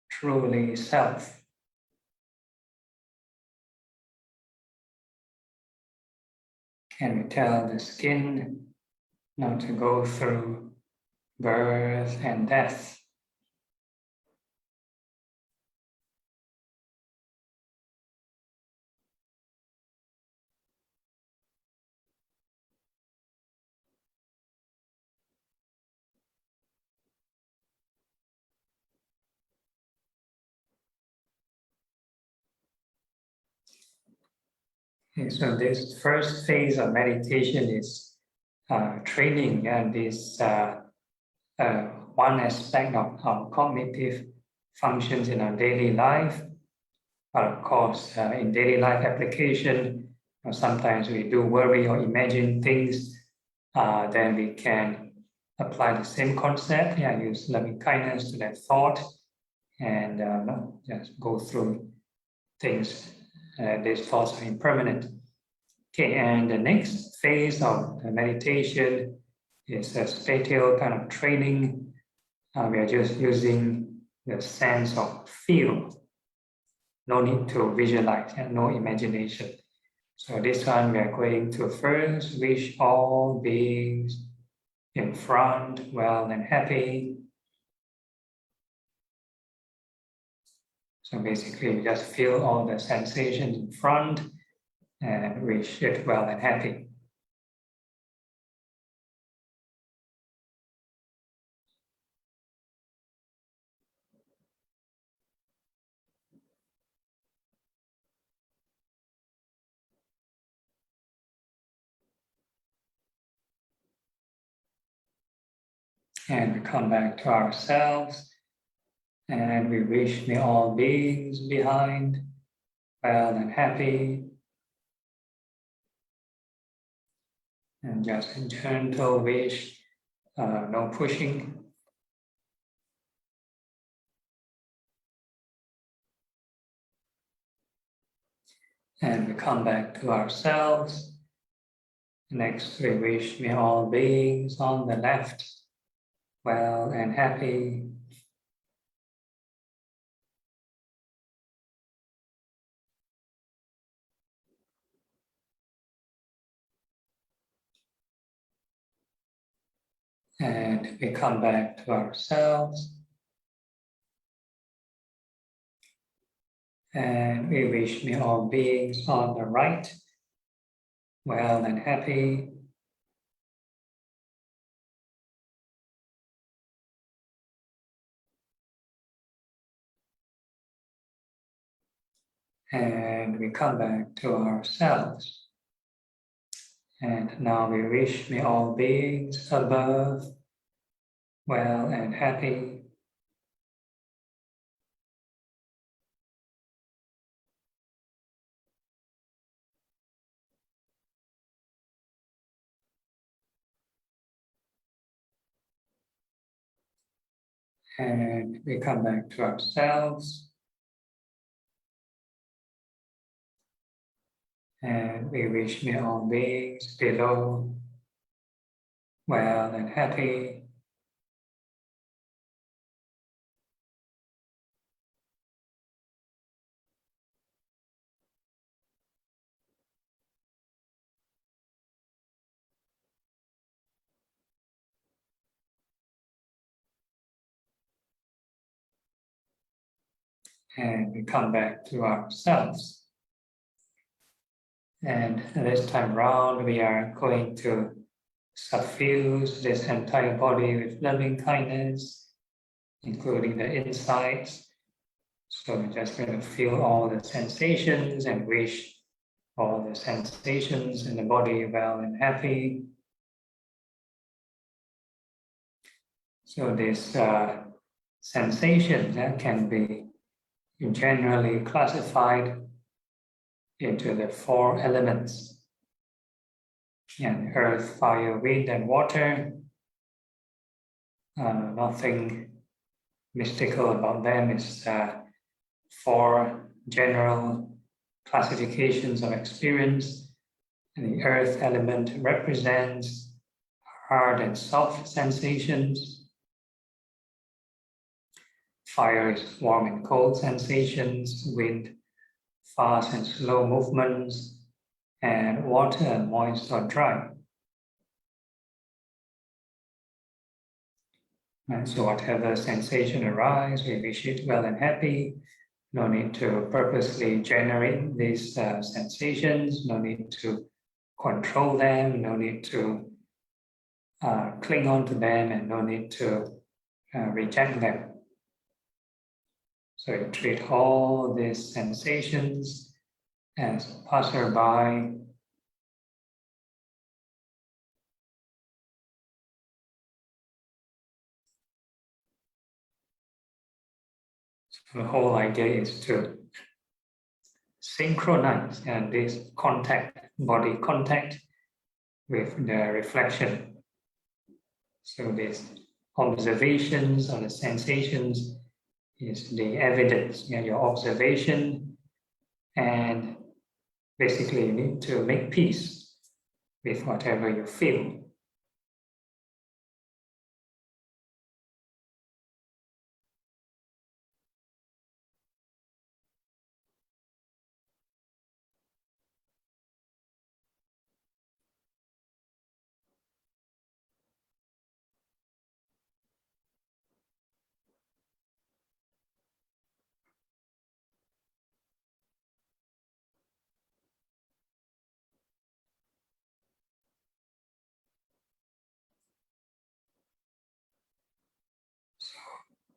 truly self? Can we tell the skin not to go through birth and death? Okay, so this first phase of meditation is training, and this one aspect of our cognitive functions in our daily life. But of course, in daily life application, sometimes we do worry or imagine things, then we can apply the same concept, use loving kindness to that thought, and just go through things. These thoughts are impermanent. Okay, and the next phase of the meditation is a spatial kind of training. We are just using the sense of feel. No need to visualize, no imagination. So this one we are going to first wish all beings in front well and happy. So basically we just feel all the sensations in front and wish it well and happy. And we come back to ourselves and we wish may all beings behind well and happy. And just a gentle wish, no pushing. And we come back to ourselves. Next, we wish may all beings on the left well and happy. And we come back to ourselves. And we wish may all beings on the right well and happy. And we come back to ourselves. And now we wish may all beings above well and happy. And we come back to ourselves. And we wish may all beings below well and happy. And we come back to ourselves. And this time round, we are going to suffuse this entire body with loving kindness, including the insides. So we're just going to feel all the sensations and wish all the sensations in the body well and happy. So this sensation can be generally classified into the 4 elements: earth, fire, wind, and water. Nothing mystical about them. It's 4 general classifications of experience. And the earth element represents hard and soft sensations. Fire is warm and cold sensations, wind, fast and slow movements, and water, moist or dry. And so whatever sensation arises, we wish it well and happy. No need to purposely generate these sensations, no need to control them, no need to cling on to them, and no need to reject them. So you treat all these sensations as passerby. So the whole idea is to synchronize this contact, body contact, with the reflection. So these observations or the sensations is the evidence, your observation, and basically you need to make peace with whatever you feel.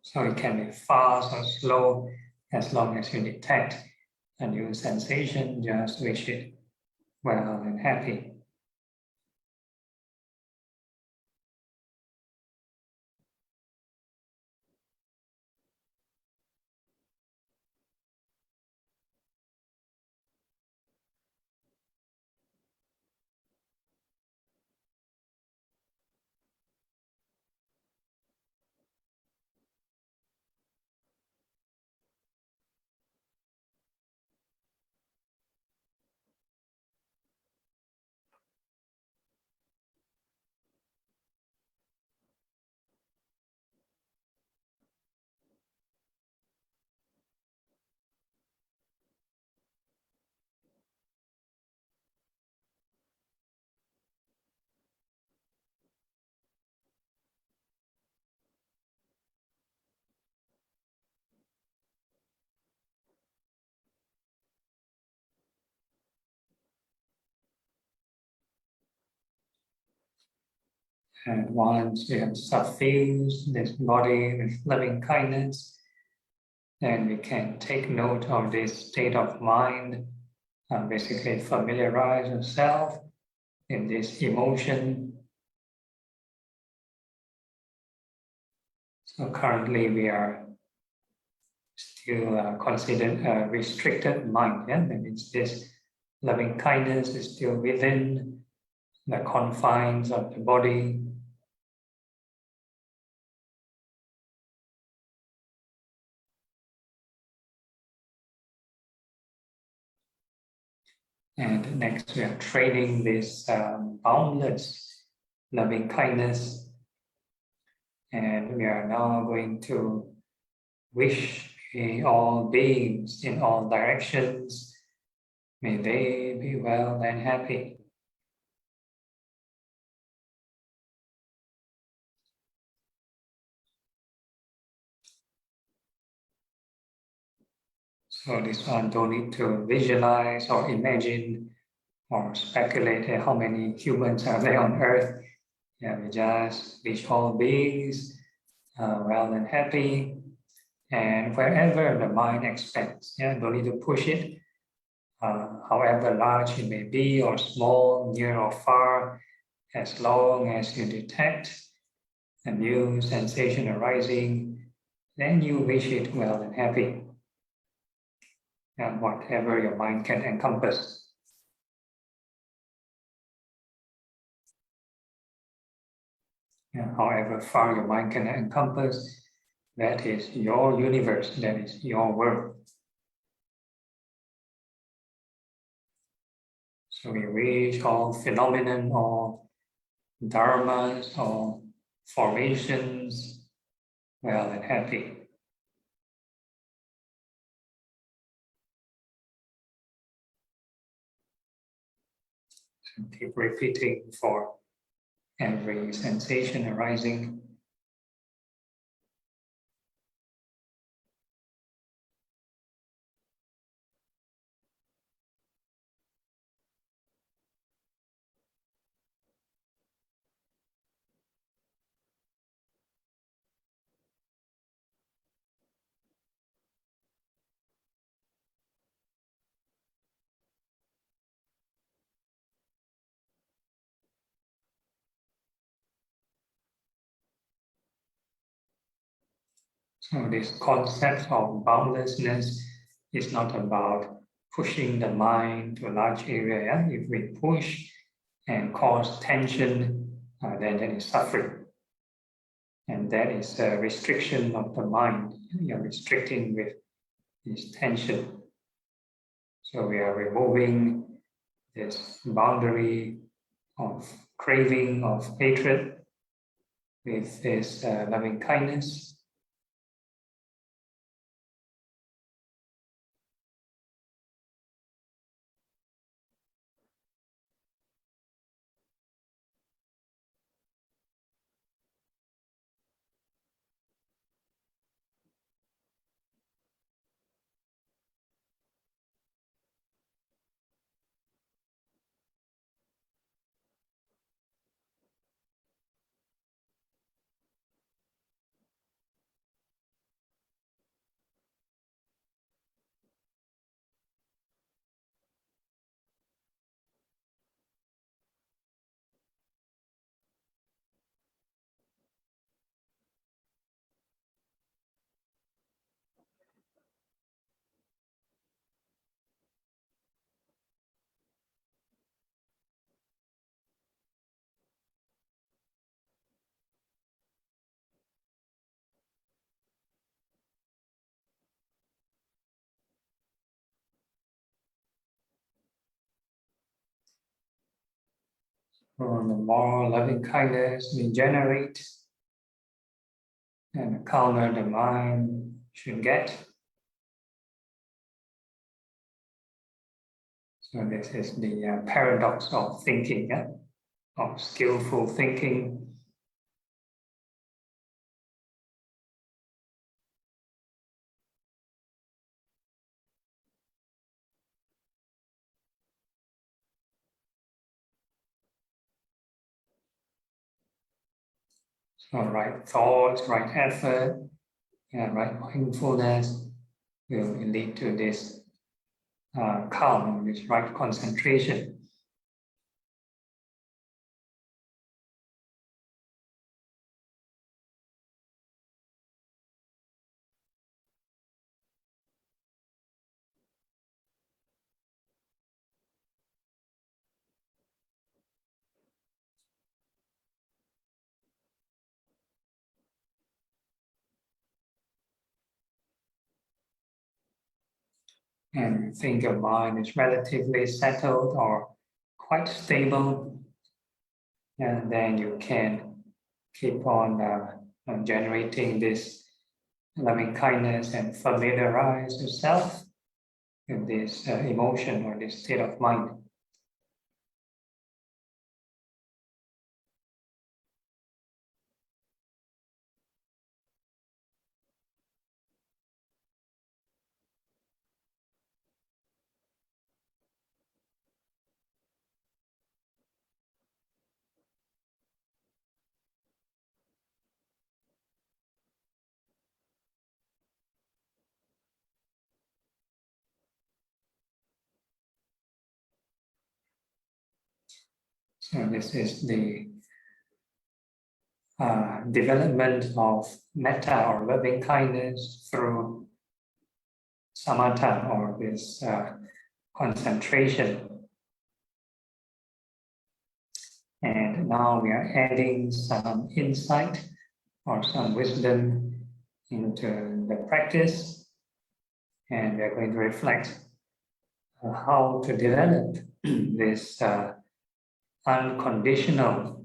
So it can be fast or slow, as long as you detect a new sensation, just wish it well and happy. And once we have suffused this body with loving kindness, then we can take note of this state of mind, basically familiarize ourselves in this emotion. So currently we are still considered a restricted mind. Yeah? That means this loving kindness is still within the confines of the body. And next we are training this boundless loving kindness. And we are now going to wish all beings in all directions, may they be well and happy. So this one don't need to visualize or imagine or speculate how many humans are there on earth. Yeah, we just wish all beings well and happy. And wherever the mind expands, yeah, don't need to push it. However large it may be or small, near or far, as long as you detect a new sensation arising, then you wish it well and happy. And whatever your mind can encompass. However far your mind can encompass, that is your universe, that is your world. So we wish all phenomenon, all dharmas or formations well and happy. So keep repeating for every sensation arising. So this concept of boundlessness is not about pushing the mind to a large area. If we push and cause tension, then that is suffering. And that is a restriction of the mind. You're restricting with this tension. So we are removing this boundary of craving, of hatred, with this loving kindness. The more loving kindness we generate, and the calmer the mind should get. So this is the paradox of thinking, of skillful thinking. So right thoughts, right effort, right mindfulness will lead to this calm, this right concentration. And think your mind is relatively settled or quite stable, and then you can keep on generating this loving kindness and familiarize yourself with this emotion or this state of mind. So this is the development of metta or loving kindness through samatha or this concentration. And now we are adding some insight or some wisdom into the practice, and we are going to reflect how to develop this unconditional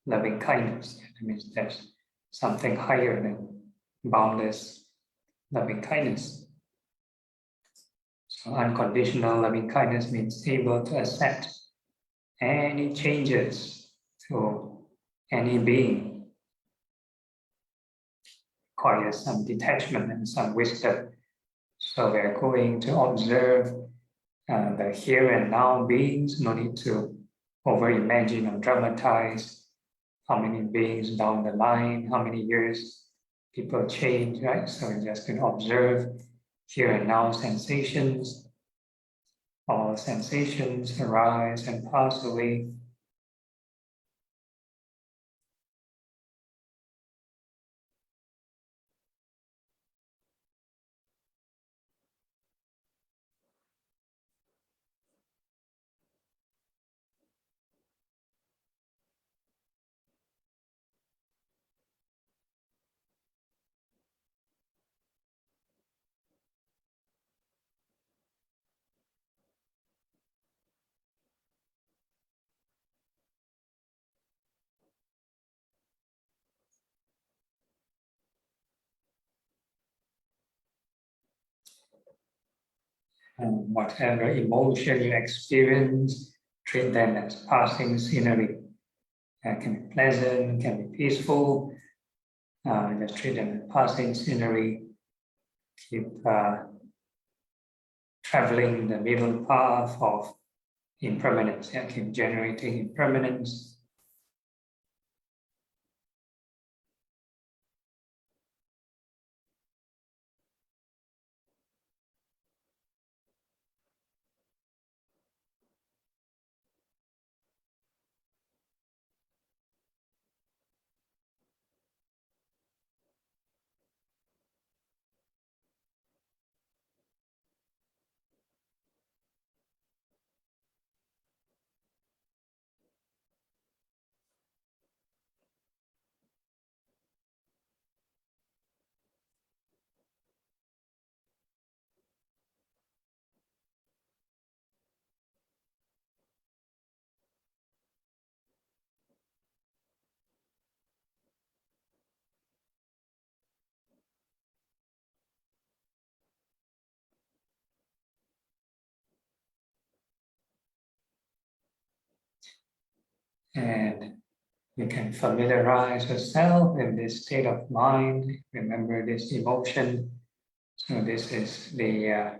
loving kindness. That means there's something higher than boundless loving kindness. So unconditional loving kindness means able to accept any changes to any being. Requires some detachment and some wisdom. So we're going to observe the here and now beings. No need to over-imagine or dramatize how many beings down the line, how many years people change, right? So we're just going to observe here and now sensations. All sensations arise and pass away. And whatever emotion you experience, treat them as passing scenery. It can be pleasant, can be peaceful. Just treat them as passing scenery. Keep traveling the middle path of impermanence. Keep generating impermanence. And you can familiarize yourself with this state of mind. Remember this emotion. So this is the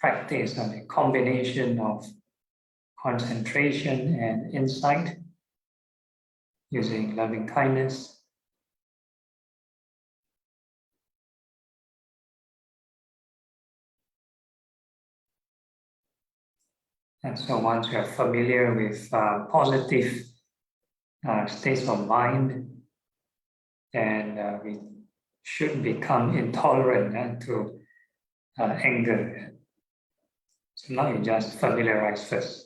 practice of a combination of concentration and insight using loving kindness. And so once you are familiar with positive states of mind, then we should become intolerant to anger. So now you just familiarize first.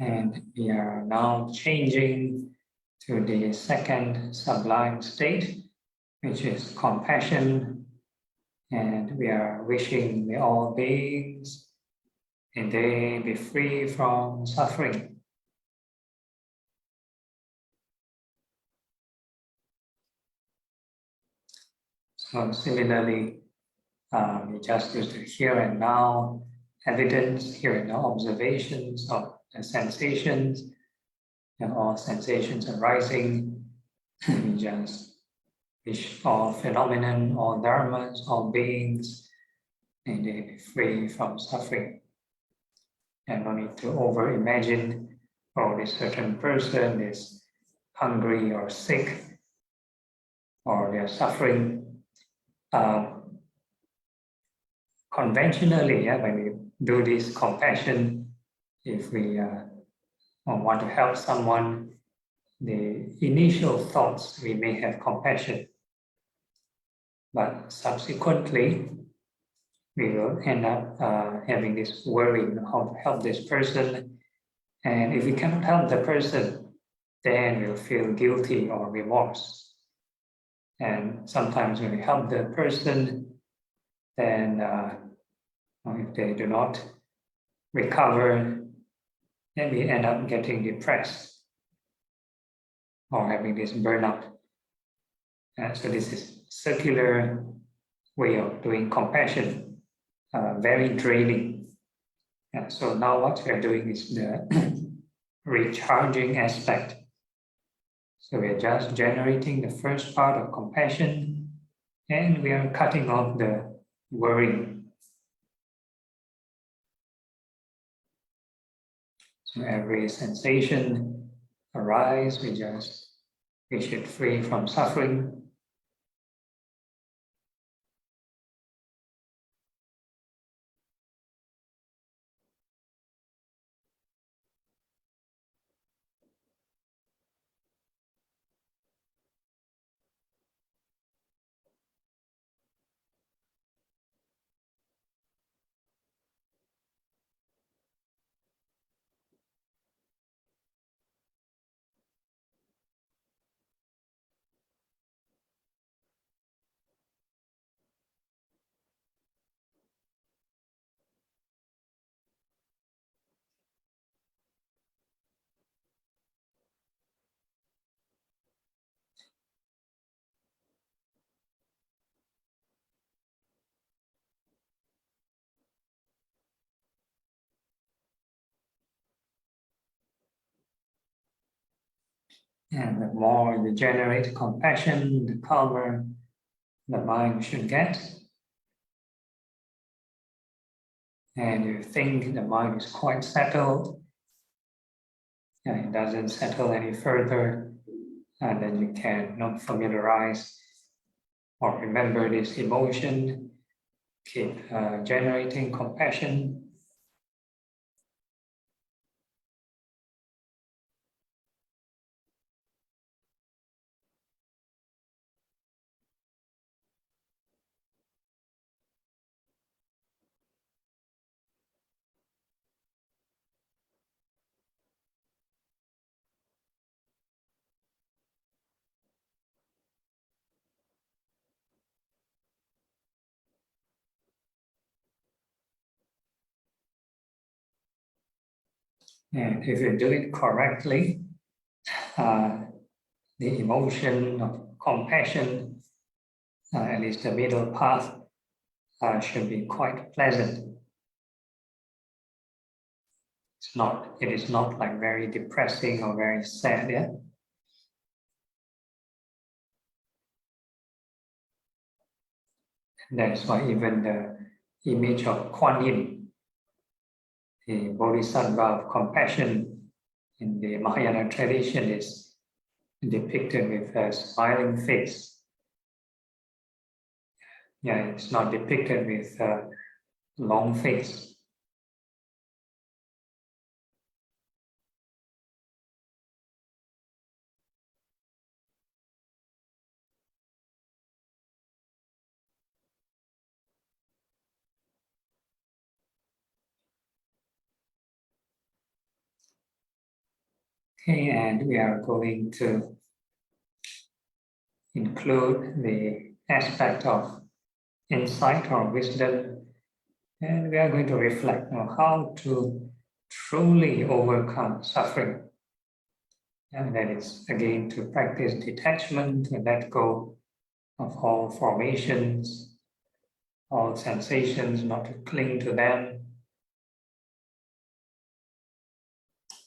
And we are now changing to the second sublime state, which is compassion. And we are wishing that all beings and they be free from suffering. So similarly, we just use the here and now evidence, here and now observations of the sensations, and all sensations arising. We just wish all phenomenon, all dharmas, all beings, and they be free from suffering. And no need to over-imagine, oh, this certain person is hungry or sick, or they are suffering. Conventionally, when we do this compassion, if we or want to help someone, the initial thoughts we may have compassion, but subsequently we will end up having this worry how to help this person, and if we cannot help the person, then we'll feel guilty or remorse. And sometimes when we help the person, then if they do not recover, then we end up getting depressed or having this burnout. So this is circular way of doing compassion, very draining. So now what we are doing is the recharging aspect. So we are just generating the first part of compassion, and we are cutting off the worry. So every sensation arise, we just wish it free from suffering. And the more you generate compassion, the calmer the mind should get. And you think the mind is quite settled, and it doesn't settle any further, and then you can not familiarize or remember this emotion, keep generating compassion. And if you do it correctly, the emotion of compassion, at least the middle path, should be quite pleasant. It is not like very depressing or very sad, yeah? That is why even the image of Kuan Yin, the Bodhisattva of compassion in the Mahayana tradition, is depicted with a smiling face. Yeah, it's not depicted with a long face. Okay, and we are going to include the aspect of insight or wisdom, and we are going to reflect on how to truly overcome suffering. And that is again to practice detachment, to let go of all formations, all sensations, not to cling to them.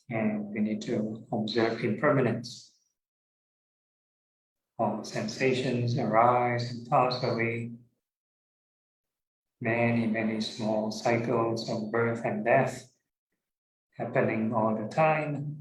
And we need to observe impermanence. All sensations arise and pass away. Many small cycles of birth and death happening all the time.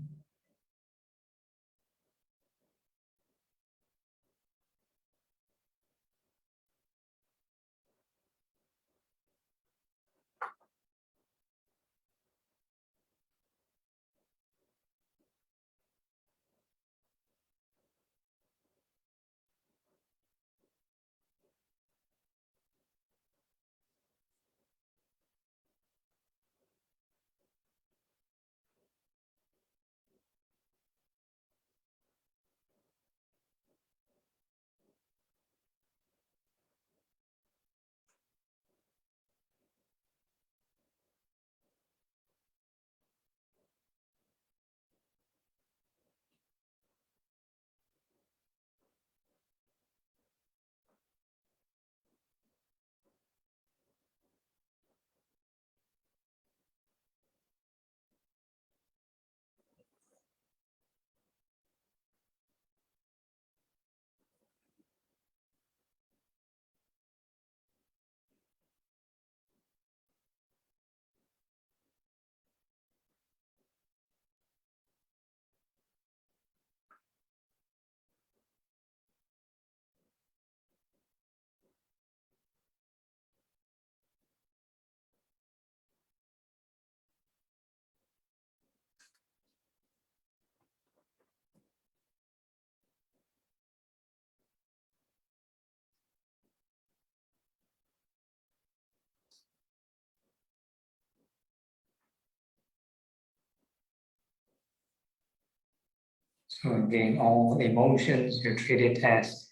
So again, all emotions, you treat it as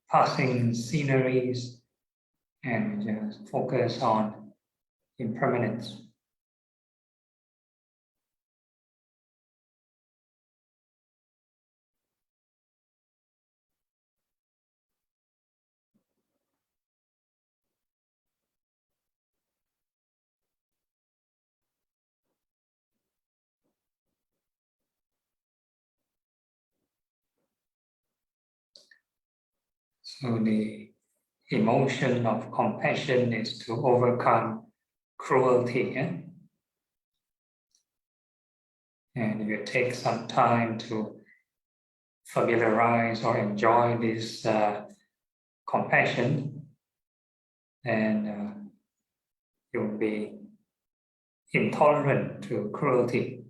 passing sceneries and just focus on impermanence. So the emotion of compassion is to overcome cruelty. And you take some time to familiarize or enjoy this compassion, and you'll be intolerant to cruelty,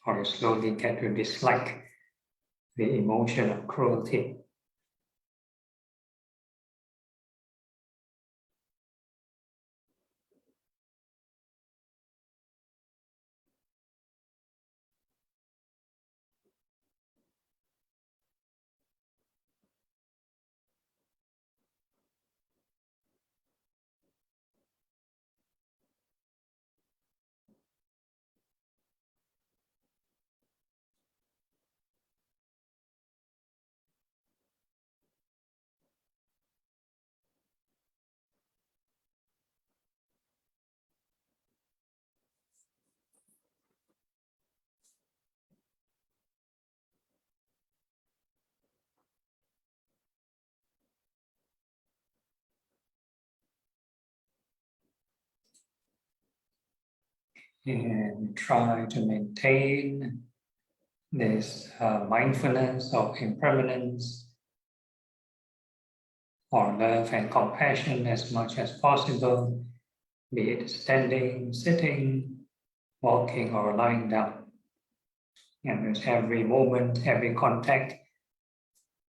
or you slowly get to dislike the emotion of cruelty. And try to maintain this mindfulness of impermanence or love and compassion as much as possible, be it standing, sitting, walking, or lying down. And with every moment, every contact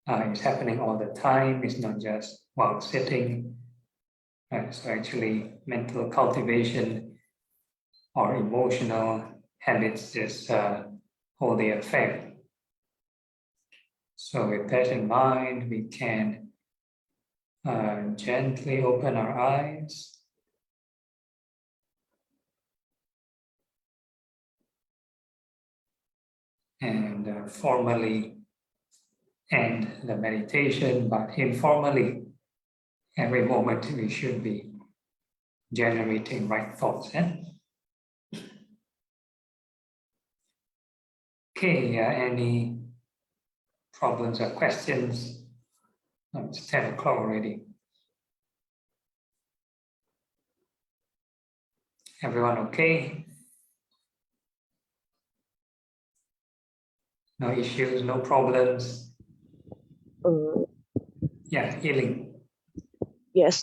is happening all the time. It's not just while sitting. So actually, mental cultivation or emotional habits is all the affair. So with that in mind, we can gently open our eyes and formally end the meditation, but informally, every moment we should be generating right thoughts. Okay, any problems or questions? Oh, it's 10 o'clock already. Everyone okay? No issues, no problems? Yeah, healing. Yes,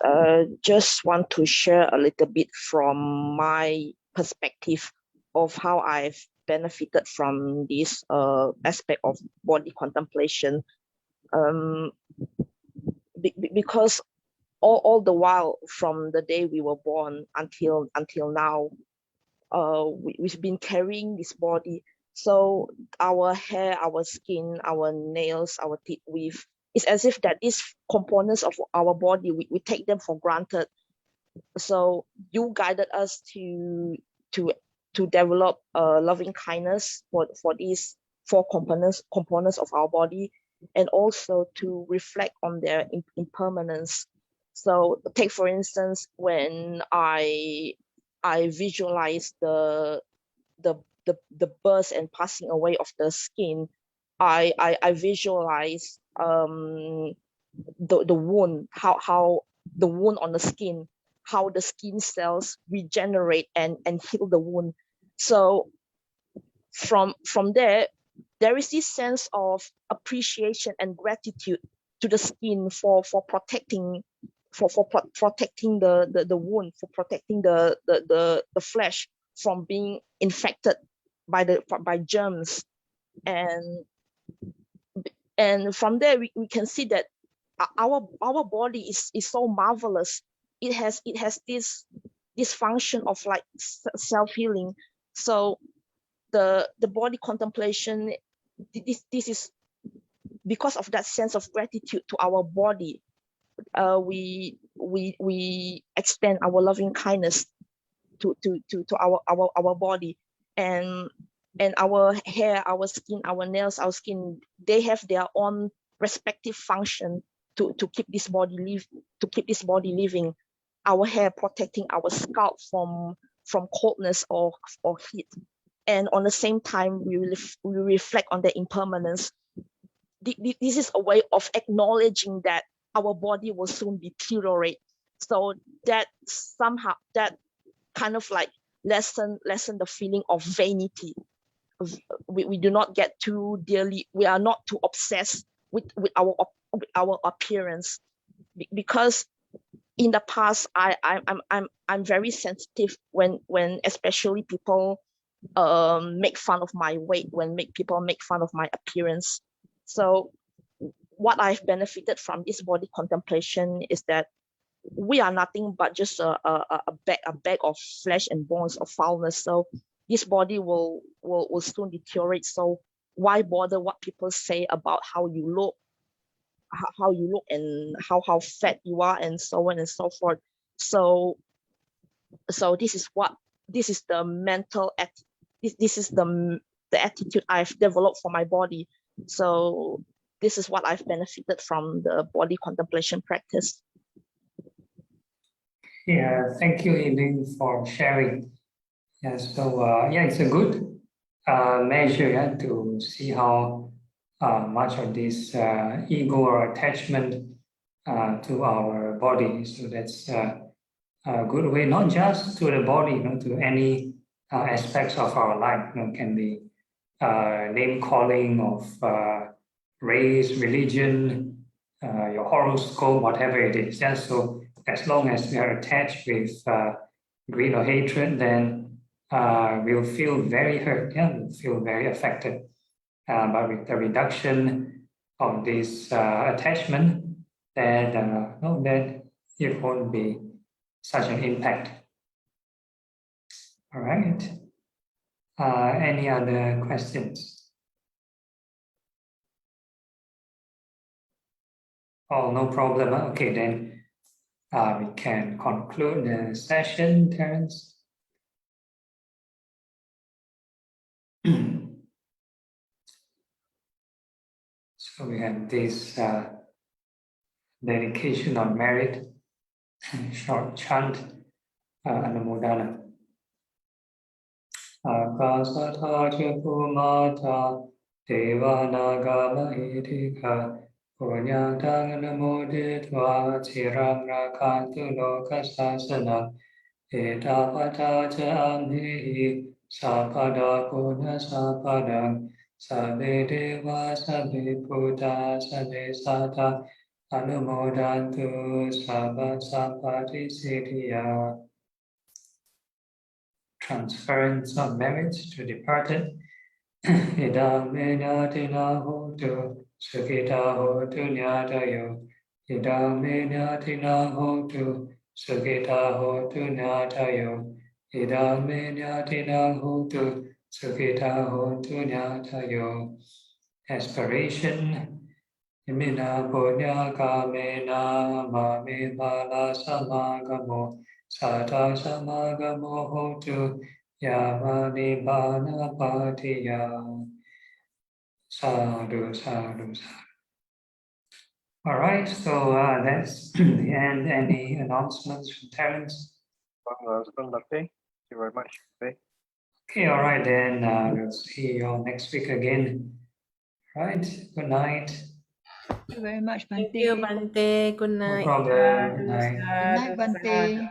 just want to share a little bit from my perspective of how I've benefited from this aspect of body contemplation. Because all the while from the day we were born until now, we've been carrying this body. So our hair, our skin, our nails, our teeth, it's as if that these components of our body, we take them for granted. So you guided us to develop loving kindness for these four components of our body, and also to reflect on their impermanence. So take for instance, when I visualize the birth and passing away of the skin, I visualize the wound, how the wound on the skin, how the skin cells regenerate and heal the wound. So from there is this sense of appreciation and gratitude to the skin for protecting protecting the wound, for protecting the flesh from being infected by germs. And from there we can see that our body is so marvelous. It has this function of like self-healing. So the body contemplation, this is because of that sense of gratitude to our body. We extend our loving kindness to our body, and our hair, our skin, our nails, our skin, they have their own respective function to keep this body living. Our hair protecting our scalp from coldness or heat, and on the same time we reflect on the impermanence. This is a way of acknowledging that our body will soon deteriorate, so that somehow that kind of like lessen the feeling of vanity. We do not get too dearly, we are not too obsessed with our appearance, because in the past I'm very sensitive when especially people make fun of my weight, when people make fun of my appearance. So what I've benefited from this body contemplation is that we are nothing but just a bag of flesh and bones of foulness. So this body will soon deteriorate. So why bother what people say about how you look, and how fat you are, and so on and so forth. So this is the mental this is the attitude I've developed for my body. So this is what I've benefited from the body contemplation practice. Yeah, thank you, Elaine, for sharing. Yeah, so it's a good measure to see how much of this ego or attachment to our body. So that's a good way, not just to the body, to any aspects of our life. Can be name calling of race, religion, your horoscope, whatever it is. Yeah, so as long as we are attached with greed or hatred, then we'll feel very hurt, we'll feel very affected. But with the reduction of this attachment, then it won't be such an impact. All right. Any other questions? Oh, no problem. Okay, then we can conclude the session, Terence. So we have this dedication on merit, short chant, Anumodana. Akasatha Chapumata Devanaga Mahitika Punyatang Namoditva Chiram Rakantu Lokasasana Etapata Chamhi Sapada Puna Sapadang Sabe Deva Sabe Buddha Sabe Sata Anumodantu Sabha Sampati Siddhya. Transference of merits to departed. Idam menyatina hotu sukita hotu nyatayo. Idam menyatina hotu sukita hotu nyatayo. Idam menyatina hotu sukita hotu nyatayo. Aspiration. Imina punya kamena mami bala samagamo. Sata samagamo hotu yamani bana patiya. Sadhu, sadhu, sadhu. All right, so that's the end. Any announcements from Terence? Thank you very much. Okay, all right, then we'll see you all next week again. All right, good night. Thank you very much, Thank Bante. you, Bante. Good No night. problem. Good night. Good night, Bante.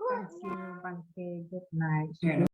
Thank you, Bante. Good night. Yeah.